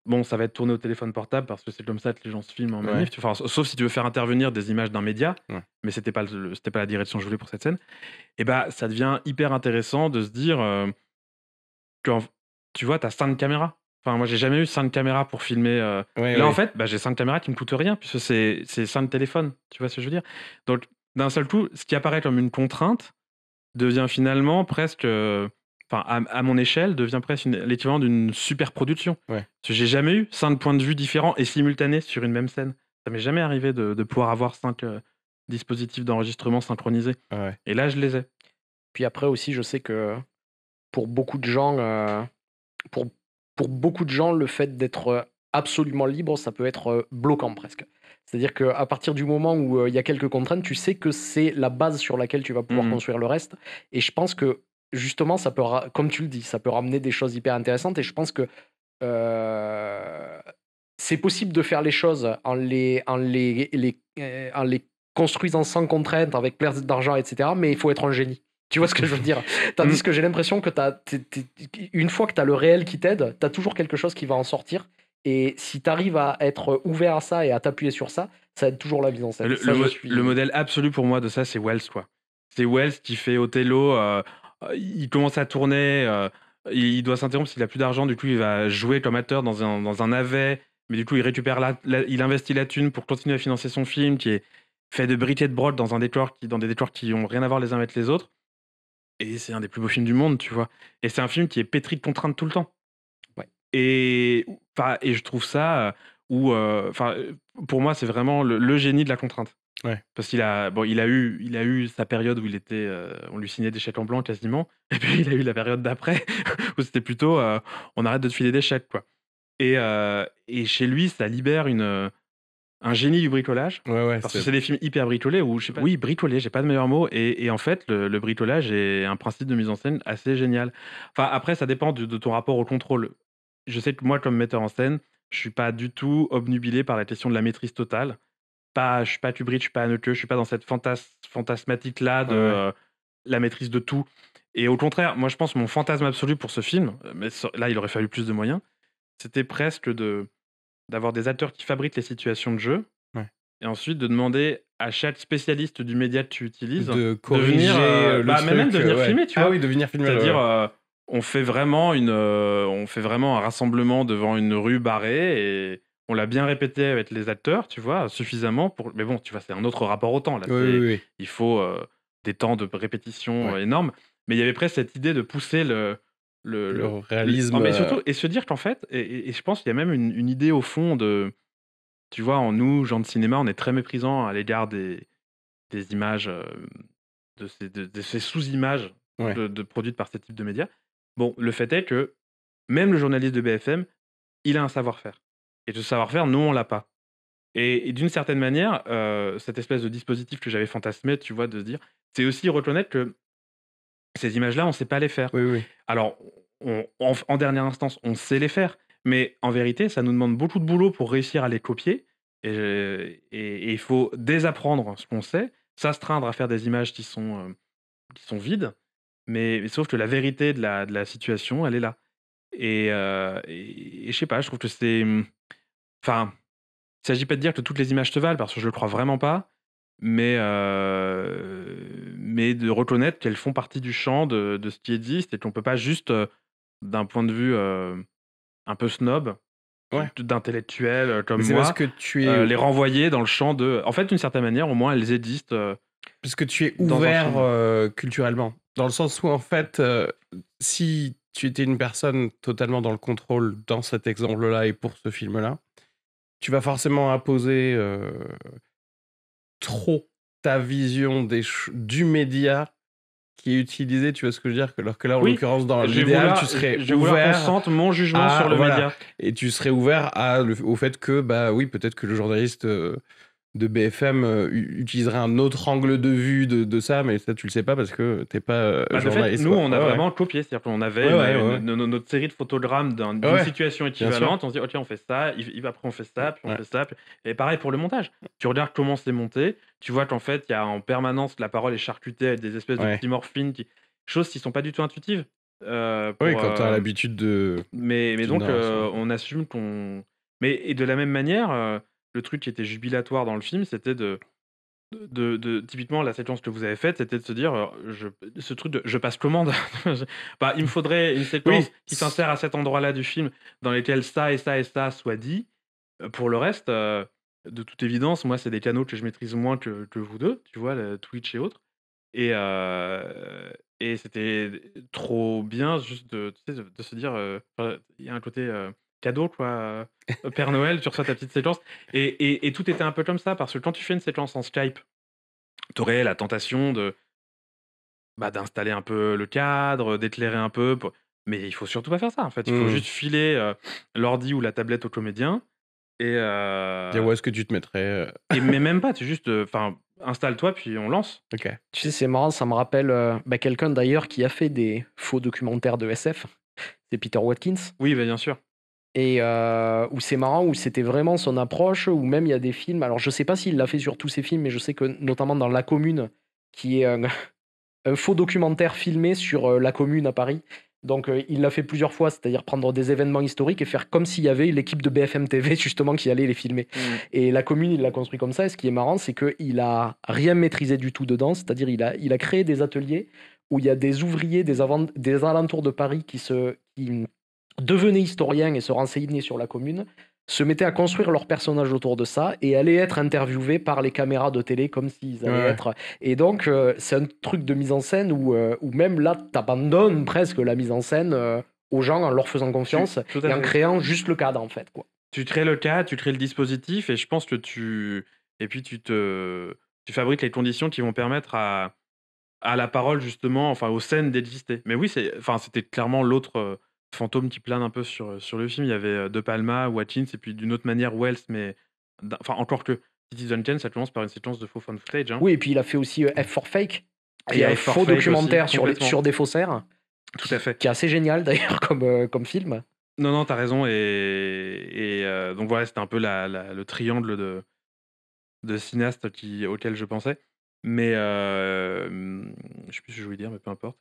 Speaker 1: Bon, ça va être tourné au téléphone portable parce que c'est comme ça que les gens se filment en manif. Enfin, sauf si tu veux faire intervenir des images d'un média, mais c'était pas la direction que je voulais pour cette scène. Et bah, ça devient hyper intéressant de se dire que, tu vois, t'as 5 caméras. Enfin, moi, j'ai jamais eu 5 caméras pour filmer. En fait, bah, j'ai 5 caméras qui me coûtent rien, puisque c'est 5 téléphones. Tu vois ce que je veux dire? Donc, d'un seul coup, ce qui apparaît comme une contrainte devient finalement presque... à mon échelle, devient presque l'équivalent d'une super production. Parce que j'ai jamais eu 5 points de vue différents et simultanés sur une même scène. Ça m'est jamais arrivé de pouvoir avoir 5 dispositifs d'enregistrement synchronisés. Et là, je les ai.
Speaker 3: Puis après aussi, je sais que pour beaucoup de gens, pour beaucoup de gens, le fait d'être absolument libre, ça peut être bloquant presque. C'est-à-dire qu'à partir du moment où il y a quelques contraintes, tu sais que c'est la base sur laquelle tu vas pouvoir construire le reste. Et je pense que justement, ça peut, comme tu le dis, ça peut ramener des choses hyper intéressantes. Et je pense que c'est possible de faire les choses en les construisant sans contrainte, avec plein d'argent, etc. Mais il faut être un génie. Tu vois ce que je veux dire? Tandis que j'ai l'impression que une fois que tu as le réel qui t'aide, tu as toujours quelque chose qui va en sortir. Et si tu arrives à être ouvert à ça et à t'appuyer sur ça, ça aide toujours la mise en scène. Ça,
Speaker 1: Le modèle absolu pour moi de ça, c'est Wells, quoi. C'est Wells qui fait Othello. Il commence à tourner. Il doit s'interrompre s'il a plus d'argent. Du coup, il va jouer comme acteur dans un navet. Mais du coup, il récupère il investit la thune pour continuer à financer son film qui est fait de briques et de broc dans des décors qui ont rien à voir les uns avec les autres. Et c'est un des plus beaux films du monde, tu vois. Et c'est un film qui est pétri de contraintes tout le temps.
Speaker 3: Ouais.
Speaker 1: Et je trouve ça pour moi, c'est vraiment le génie de la contrainte.
Speaker 2: Ouais.
Speaker 1: Parce qu'il a eu sa période où il était, on lui signait des chèques en blanc quasiment, et puis il a eu la période d'après où c'était plutôt, on arrête de te filer des chèques, quoi. Et chez lui, ça libère un génie du bricolage.
Speaker 2: Ouais,
Speaker 1: Parce que c'est des films hyper bricolés ou je sais pas. Oui, bricolés, j'ai pas de meilleur mot. Et en fait, le bricolage est un principe de mise en scène assez génial. Enfin, après, ça dépend de ton rapport au contrôle. Je sais que moi, comme metteur en scène, je suis pas du tout obnubilé par la question de la maîtrise totale. Je suis pas Kubrick, je suis pas Haneke, je suis pas dans cette fantasmatique-là de la maîtrise de tout. Et au contraire, moi, je pense que mon fantasme absolu pour ce film, mais là, il aurait fallu plus de moyens, c'était presque d'avoir des acteurs qui fabriquent les situations de jeu.
Speaker 2: Ouais.
Speaker 1: Et ensuite de demander à chaque spécialiste du média que tu utilises
Speaker 2: de corriger
Speaker 1: venir,
Speaker 2: le truc,
Speaker 1: même de venir filmer, tu vois.
Speaker 2: Ah oui, de venir filmer.
Speaker 1: C'est-à-dire, on fait vraiment un rassemblement devant une rue barrée et on l'a bien répété avec les acteurs, tu vois, suffisamment pour. Mais bon, tu vois, c'est un autre rapport au temps là.
Speaker 2: Oui.
Speaker 1: Il faut des temps de répétition énormes. Mais il y avait presque cette idée de pousser le
Speaker 2: réalisme.
Speaker 1: Mais surtout, et se dire qu'en fait, et je pense qu'il y a même une idée au fond de. Tu vois, nous, gens de cinéma, on est très méprisants à l'égard des images, de ces sous-images de produites par ces types de médias. Bon, le fait est que même le journaliste de BFM, il a un savoir-faire. Et ce savoir-faire, nous, on l'a pas. Et d'une certaine manière, cette espèce de dispositif que j'avais fantasmé, tu vois, de se dire, c'est aussi reconnaître que ces images-là, on ne sait pas les faire.
Speaker 2: Oui.
Speaker 1: Alors, en dernière instance, on sait les faire, mais en vérité, ça nous demande beaucoup de boulot pour réussir à les copier. Et il faut désapprendre ce qu'on sait, s'astreindre à faire des images qui sont vides, mais sauf que la vérité de la situation, elle est là. Et je sais pas, je trouve que c'est. Enfin, il ne s'agit pas de dire que toutes les images te valent, parce que je le crois vraiment pas, mais de reconnaître qu'elles font partie du champ de ce qui existe et qu'on peut pas juste, d'un point de vue un peu snob, d'intellectuels comme
Speaker 2: Mais c'est
Speaker 1: moi,
Speaker 2: parce que tu es
Speaker 1: les renvoyer dans le champ de. En fait, d'une certaine manière, au moins, elles existent.
Speaker 2: Parce que tu es
Speaker 1: dans un
Speaker 2: ouvert culturellement. Dans le sens où, en fait, si tu étais une personne totalement dans le contrôle dans cet exemple-là et pour ce film-là, tu vas forcément imposer trop ta vision du média qui est utilisé, tu vois ce que je veux dire, alors que là, en
Speaker 1: Oui,
Speaker 2: l'occurrence, dans
Speaker 1: je vais
Speaker 2: l'idéal,
Speaker 1: vouloir-
Speaker 2: tu serais
Speaker 1: je vais vouloir qu'on
Speaker 2: ouvert
Speaker 1: sente mon jugement sur le
Speaker 2: voilà.
Speaker 1: média.
Speaker 2: et tu serais ouvert au fait que, bah oui, peut-être que le journaliste de BFM utiliserait un autre angle de vue de ça, mais ça, tu le sais pas parce que t'es pas
Speaker 1: De fait,
Speaker 2: journaliste.
Speaker 1: nous,
Speaker 2: quoi.
Speaker 1: on a vraiment copié. C'est-à-dire qu'on avait notre série de photogrammes d'une situation équivalente. On se dit, ok, on fait ça, après on fait ça, puis on fait ça. Et pareil pour le montage. Tu regardes comment c'est monté, tu vois qu'en fait, il y a en permanence, la parole est charcutée avec des espèces de petits morphines, choses qui sont pas du tout intuitives.
Speaker 2: Quand tu as l'habitude de.
Speaker 1: Mais donc, on assume qu'on. Mais et de la même manière, le truc qui était jubilatoire dans le film, c'était typiquement la séquence que vous avez faite, c'était de se dire ce truc de je passe commande. Il me faudrait une séquence qui s'insère à cet endroit-là du film dans lequel ça et ça et ça soit dit. Pour le reste, de toute évidence, moi, c'est des canaux que je maîtrise moins que vous deux, tu vois, Twitch et autres. Et c'était trop bien juste de se dire, il y a un côté cadeau, quoi. Père Noël, tu reçois ta petite séquence. Et tout était un peu comme ça, parce que quand tu fais une séquence en Skype, tu aurais la tentation d'installer un peu le cadre, d'éclairer un peu. Mais il faut surtout pas faire ça, en fait. Il faut juste filer l'ordi ou la tablette au comédien. Et
Speaker 2: où est-ce que tu te mettrais
Speaker 1: mais même pas, tu juste. Installe-toi, puis on lance.
Speaker 2: Ok.
Speaker 3: Tu sais, c'est marrant, ça me rappelle quelqu'un d'ailleurs qui a fait des faux documentaires de SF. C'est Peter Watkins.
Speaker 1: Oui, bien sûr.
Speaker 3: Et où c'est marrant, où c'était vraiment son approche, où même il y a des films. Alors, je sais pas s'il l'a fait sur tous ses films, mais je sais que notamment dans La Commune, qui est un faux documentaire filmé sur La Commune à Paris, Donc, il l'a fait plusieurs fois, c'est-à-dire prendre des événements historiques et faire comme s'il y avait l'équipe de BFM TV justement qui allait les filmer. Et la commune, il l'a construit comme ça. Et ce qui est marrant, c'est qu'il a rien maîtrisé du tout dedans. C'est-à-dire, il a créé des ateliers où il y a des ouvriers des alentours de Paris qui devenaient historiens et se renseignaient sur la commune, se mettaient à construire leurs personnages autour de ça et allaient être interviewés par les caméras de télé comme s'ils allaient
Speaker 2: Ouais.
Speaker 3: être. Et donc, c'est un truc de mise en scène où même là, t'abandonnes presque la mise en scène aux gens en leur faisant confiance
Speaker 1: Tout à
Speaker 3: et en
Speaker 1: fait.
Speaker 3: créant juste le cadre, en fait, quoi.
Speaker 1: Tu crées le cas, tu crées le dispositif et je pense que et puis tu fabriques les conditions qui vont permettre à la parole justement, enfin aux scènes d'exister. Mais oui, c'était clairement l'autre fantôme qui plane un peu sur le film. Il y avait De Palma, Watkins et puis d'une autre manière Wells, mais enfin encore que Citizen Kane, ça commence par une séquence de faux fan footage. Hein.
Speaker 3: Oui, et puis il a fait aussi F for Fake,
Speaker 1: Et
Speaker 3: qui est un
Speaker 1: F for
Speaker 3: faux
Speaker 1: Fake
Speaker 3: documentaire
Speaker 1: aussi,
Speaker 3: sur des faussaires,
Speaker 1: Tout à fait.
Speaker 3: qui est assez génial d'ailleurs comme film.
Speaker 1: Non, t'as raison. Et donc voilà, c'était un peu le triangle de cinéastes auquel je pensais. Mais je sais plus ce que je voulais dire, mais peu importe.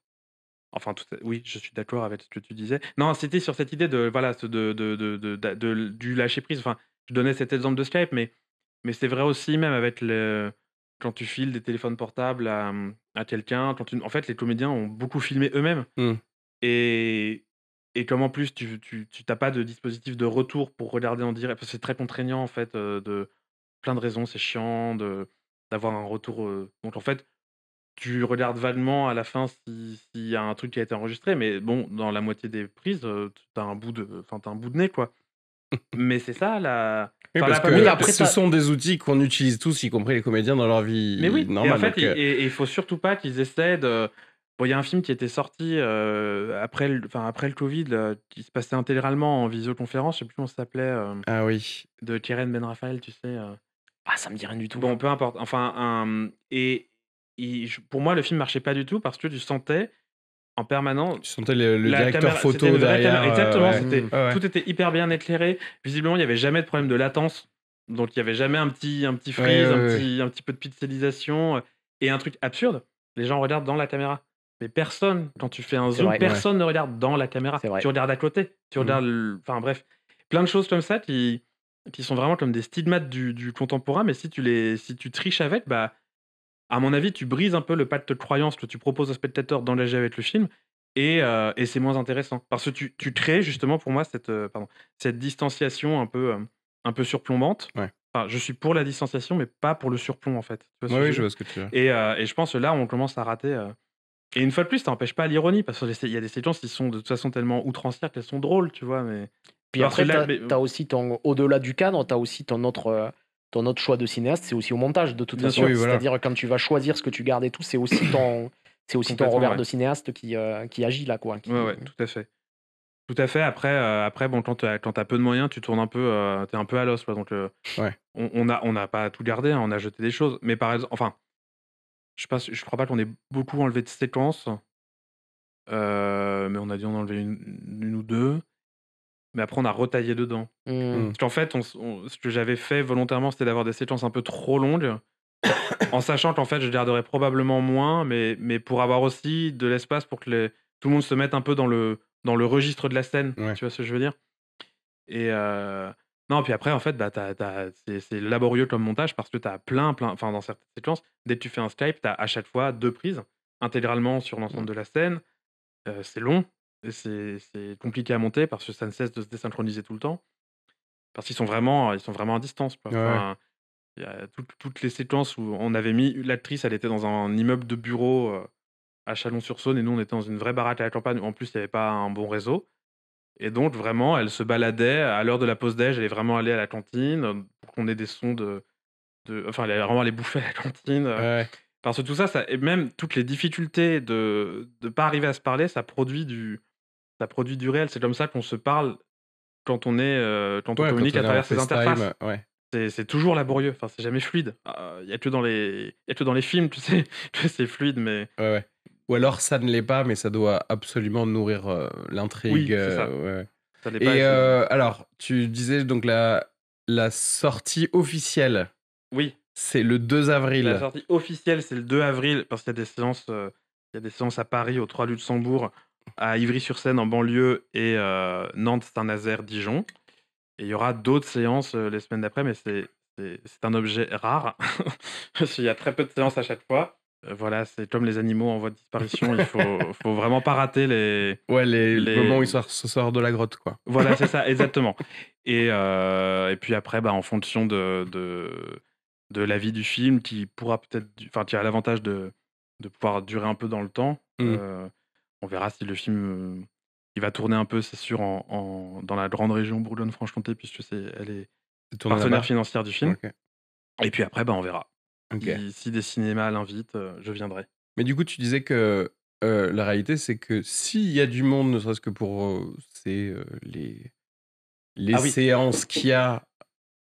Speaker 1: Enfin, oui, je suis d'accord avec ce que tu disais. Non, c'était sur cette idée de voilà, du lâcher prise. Enfin, je donnais cet exemple de Skype, mais c'est vrai aussi même avec quand tu files des téléphones portables à quelqu'un. En fait, les comédiens ont beaucoup filmé eux-mêmes. Et, et comme en plus, tu n'as pas de dispositif de retour pour regarder en direct, parce que c'est très contraignant en fait, de plein de raisons. C'est chiant d'avoir un retour. Donc en fait, tu regardes vaguement à la fin s'il y a un truc qui a été enregistré, mais bon, dans la moitié des prises, t'as un bout de nez, quoi. Mais c'est ça la
Speaker 2: Oui,
Speaker 1: enfin
Speaker 2: parce
Speaker 1: la
Speaker 2: que
Speaker 3: Oui, après,
Speaker 2: ce sont des outils qu'on utilise tous, y compris les comédiens, dans leur vie
Speaker 1: mais oui, et en
Speaker 2: normale.
Speaker 1: fait,
Speaker 2: Donc,
Speaker 1: et il faut surtout pas qu'ils essaient de bon, il y a un film qui était sorti, après le Covid, qui se passait intégralement en visioconférence, je sais plus comment ça s'appelait,
Speaker 2: ah oui.
Speaker 1: de Keren Ben Raphaël, tu sais?
Speaker 3: Ah, ça me dit rien du tout.
Speaker 1: Bon, peu importe. Enfin, pour moi, le film marchait pas du tout parce que tu sentais en permanence
Speaker 2: Tu sentais le
Speaker 1: la
Speaker 2: directeur
Speaker 1: caméra, c'était
Speaker 2: photo
Speaker 1: une vraie
Speaker 2: derrière.
Speaker 1: caméra. Exactement,
Speaker 2: Ouais.
Speaker 1: c'était
Speaker 2: Ouais.
Speaker 1: tout était hyper bien éclairé. Visiblement, il y avait jamais de problème de latence, donc il y avait jamais un petit freeze,
Speaker 2: Ouais.
Speaker 1: un petit peu de pixelisation. Et un truc absurde, les gens regardent dans la caméra. Mais personne, quand tu fais un
Speaker 3: C'est
Speaker 1: zoom,
Speaker 3: vrai.
Speaker 1: personne ne regarde dans la caméra.
Speaker 3: C'est vrai.
Speaker 1: Tu regardes à côté, tu
Speaker 2: Mhm.
Speaker 1: regardes, enfin bref, plein de choses comme ça qui sont vraiment comme des stigmates du contemporain. Mais si tu triches avec, bah à mon avis, tu brises un peu le pacte de croyance que tu proposes au spectateur d'engager avec le film, et c'est moins intéressant. Parce que tu crées justement pour moi cette distanciation un peu surplombante.
Speaker 2: Ouais.
Speaker 1: Enfin, je suis pour la distanciation, mais pas pour le surplomb, en fait. Tu vois ce que
Speaker 2: Oui,
Speaker 1: je
Speaker 2: je
Speaker 1: veux
Speaker 2: vois
Speaker 1: dire?
Speaker 2: ce que tu veux.
Speaker 1: Et je pense que là, on commence à rater. Et une fois de plus, ça n'empêche pas l'ironie, parce qu'il y a des séquences qui sont de toute façon tellement outrancières qu'elles sont drôles, tu vois. Mais
Speaker 3: Puis
Speaker 1: parce que
Speaker 3: après,
Speaker 1: là,
Speaker 3: t'as aussi au-delà du cadre, tu as aussi ton autre choix de cinéaste, c'est aussi au montage, de toute
Speaker 1: Bien
Speaker 3: façon.
Speaker 1: sûr.
Speaker 2: Oui, voilà.
Speaker 3: C'est-à-dire, quand tu vas choisir ce que tu gardes et tout, c'est aussi ton
Speaker 1: Complètement,
Speaker 3: regard
Speaker 1: ouais.
Speaker 3: de cinéaste qui agit là, quoi.
Speaker 1: Ouais, tout à fait. Tout à fait. Après, bon, quand t'as peu de moyens, tu tournes un peu, t'es un peu à l'os, quoi. Donc,
Speaker 2: Ouais.
Speaker 1: on n'a pas tout gardé, hein, on a jeté des choses. Mais par exemple, enfin, je crois pas qu'on ait beaucoup enlevé de séquences. Mais on a dû en enlever une ou deux. Mais après, on a retaillé dedans.
Speaker 3: Mmh.
Speaker 1: Parce qu'en fait, ce que j'avais fait volontairement, c'était d'avoir des séquences un peu trop longues, en sachant qu'en fait, je garderais probablement moins, mais pour avoir aussi de l'espace pour que tout le monde se mette un peu dans le registre de la scène.
Speaker 2: Ouais.
Speaker 1: Tu vois ce que je veux dire? Et non, puis après, en fait, bah, c'est laborieux comme montage parce que tu as enfin, dans certaines séquences, dès que tu fais un Skype, tu as à chaque fois 2 prises intégralement sur l'ensemble de la scène. C'est long et c'est compliqué à monter parce que ça ne cesse de se désynchroniser tout le temps. Parce qu'ils sont vraiment à distance, quoi.
Speaker 2: Ouais.
Speaker 1: Enfin, il y a toutes les séquences où on avait mis l'actrice, elle était dans un immeuble de bureau, à Chalon-sur-Saône, et nous, on était dans une vraie baraque à la campagne où en plus, il y avait pas un bon réseau. Et donc vraiment, elle se baladait à l'heure de la pause déj, elle est vraiment allée à la cantine, pour qu'on ait des sons enfin, elle est vraiment allée bouffer à la cantine,
Speaker 2: Ouais.
Speaker 1: parce que tout ça et même toutes les difficultés de pas arriver à se parler, ça produit du réel. C'est comme ça qu'on se parle quand on
Speaker 2: Ouais, quand
Speaker 1: communique
Speaker 2: on
Speaker 1: à
Speaker 2: est en
Speaker 1: travers ces interfaces.
Speaker 2: FaceTime, ouais.
Speaker 1: C'est toujours laborieux, enfin, c'est jamais fluide. Il y a que dans les films, tu sais, que c'est fluide, mais
Speaker 2: Ouais, ouais. Ou alors ça ne l'est pas, mais ça doit absolument nourrir l'intrigue.
Speaker 1: oui, c'est ça.
Speaker 2: Ouais.
Speaker 1: Ça l'est pas
Speaker 2: Et
Speaker 1: et c'est
Speaker 2: alors, tu disais donc la sortie officielle,
Speaker 1: oui.
Speaker 2: c'est le 2
Speaker 1: La
Speaker 2: avril.
Speaker 1: sortie officielle, c'est le 2 avril parce qu'il y a des séances à Paris, au 3 Luxembourg, à Ivry-sur-Seine en banlieue et Nantes, Saint-Nazaire, Dijon. Et il y aura d'autres séances les semaines d'après, mais c'est un objet rare. Parce qu'il y a très peu de séances à chaque fois. Voilà, c'est comme les animaux en voie de disparition. Il faut vraiment pas rater les
Speaker 2: moments où il se sort de la grotte, quoi.
Speaker 1: Voilà, c'est ça, exactement. Et puis après, en fonction de l'avis du film, qui pourra peut-être, qui a l'avantage de pouvoir durer un peu dans le temps. On verra si le film il va tourner un peu, c'est sûr, dans la grande région Bourgogne-Franche-Comté, puisque elle est partenaire financière du film.
Speaker 2: Ok.
Speaker 1: Et puis après, on verra.
Speaker 2: Ok.
Speaker 1: Si des cinémas l'invitent, je viendrai.
Speaker 2: Mais du coup, tu disais que la réalité, c'est que s'il y a du monde, ne serait-ce que pour les
Speaker 1: Ah oui.
Speaker 2: séances qu'il y a,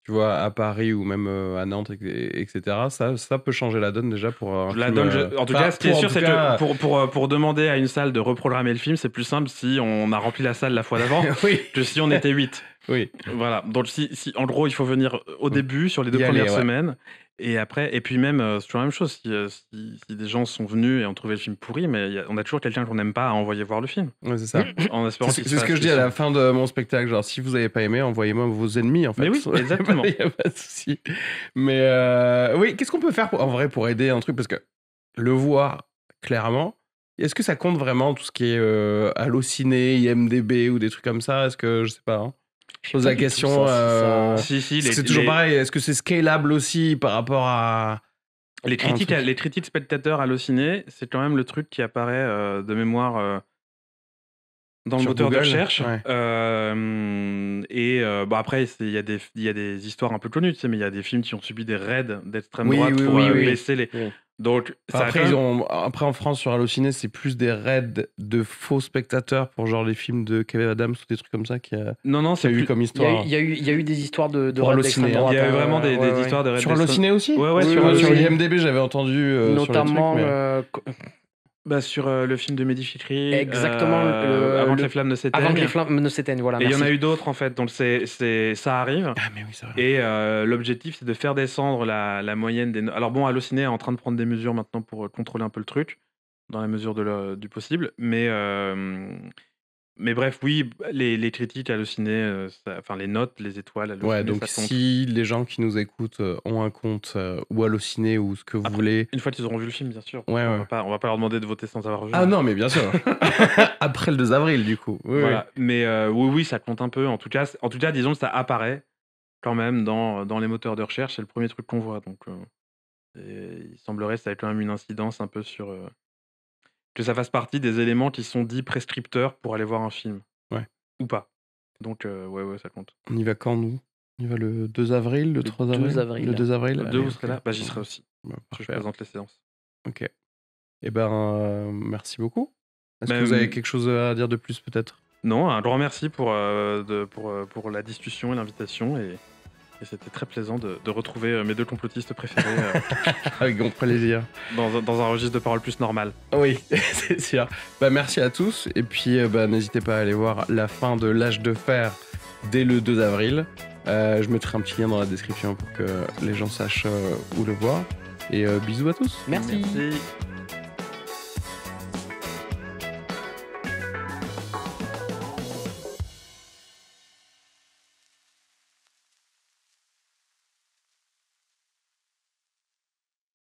Speaker 2: tu vois, à Paris ou même à Nantes, etc., ça peut changer la donne déjà pour un
Speaker 1: La
Speaker 2: film.
Speaker 1: donne, en tout cas, ce qui est sûr, c'est que pour demander à une salle de reprogrammer le film, c'est plus simple si on a rempli la salle la fois d'avant
Speaker 2: Oui.
Speaker 1: que si on était 8.
Speaker 2: Oui.
Speaker 1: Voilà. Donc, si en gros, il faut venir au début, sur les 2 premières semaines. Et après, et puis même, c'est toujours la même chose. Si des gens sont venus et ont trouvé le film pourri, mais on a toujours quelqu'un qu'on n'aime pas à envoyer voir le film.
Speaker 2: Ouais, c'est ça.
Speaker 1: En espérant
Speaker 2: C'est ce que je dis à la fin de mon spectacle. Genre, si vous n'avez pas aimé, envoyez-moi vos ennemis, en fait.
Speaker 1: Mais oui, exactement.
Speaker 2: Il n'y a pas de souci. Mais oui, qu'est-ce qu'on peut faire en vrai pour aider un truc? Parce que le voir, clairement, est-ce que ça compte vraiment tout ce qui est Allociné, IMDb ou des trucs comme ça? Est-ce que, je sais pas, je pose la question.
Speaker 1: Si,
Speaker 2: c'est toujours pareil. Est-ce que c'est scalable aussi par rapport à.
Speaker 1: Les critiques spectateurs Allociné, c'est quand même le truc qui apparaît de mémoire dans le moteur de recherche.
Speaker 2: Ouais.
Speaker 1: Après, il y a des histoires un peu connues, tu sais, mais il y a des films qui ont subi des raids d'extrême droite pour baisser les.
Speaker 2: Oui.
Speaker 1: Donc,
Speaker 2: après, en France, sur Allociné, c'est plus des raids de faux spectateurs pour genre les films de Kevin Adams ou des trucs comme ça qui a eu comme histoire.
Speaker 3: Il y a eu des histoires de
Speaker 2: raids d'extrême droite.
Speaker 1: Il y a eu vraiment des histoires de raids
Speaker 2: sur Allociné aussi.
Speaker 1: Ouais,
Speaker 2: sur l'IMDb, j'avais entendu
Speaker 3: notamment
Speaker 1: sur le film de Mehdi Fikri.
Speaker 3: Exactement.
Speaker 1: Avant que les flammes ne s'éteignent.
Speaker 3: Avant que les flammes ne s'éteignent, voilà.
Speaker 1: Et il y en a eu d'autres, en fait. Donc, ça arrive.
Speaker 2: Ah, mais oui, c'est vrai.
Speaker 1: Et l'objectif, c'est de faire descendre la moyenne des... Alors bon, Allociné est en train de prendre des mesures maintenant pour contrôler un peu le truc, dans la mesure du possible. Mais bref, oui, les critiques Allociné, les notes, les étoiles Allociné,
Speaker 2: ouais, donc si les gens qui nous écoutent ont un compte ou Allociné ou ce que vous voulez...
Speaker 1: Une fois qu'ils auront vu le film, bien sûr.
Speaker 2: Ouais,
Speaker 1: on va pas leur demander de voter sans avoir vu.
Speaker 2: Ah non, mais bien sûr. Après le 2 avril, du coup. Oui,
Speaker 1: voilà. Mais oui, ça compte un peu. En tout cas, disons que ça apparaît quand même dans les moteurs de recherche. C'est le premier truc qu'on voit. Donc, il semblerait que ça ait quand même une incidence un peu sur... que ça fasse partie des éléments qui sont dits prescripteurs pour aller voir un film.
Speaker 2: Ouais.
Speaker 1: Ou pas. Donc, ouais, ça compte.
Speaker 2: On y va quand, nous? On y va le 2 avril, le 3 avril? Le 2 avril.
Speaker 1: Le 2, vous serez là? J'y serai aussi. Je présente les séances.
Speaker 2: Ok. Eh ben, merci beaucoup. Est-ce que vous avez quelque chose à dire de plus, peut-être?
Speaker 1: Non, un grand merci pour la discussion et l'invitation. Et c'était très plaisant de retrouver mes 2 complotistes préférés.
Speaker 2: Avec grand plaisir.
Speaker 1: Dans un registre de parole plus normal.
Speaker 2: Oui, c'est sûr. Merci à tous. Et puis, n'hésitez pas à aller voir la fin de L'Âge de Fer dès le 2 avril. Je mettrai un petit lien dans la description pour que les gens sachent où le voir. Et bisous à tous.
Speaker 3: Merci.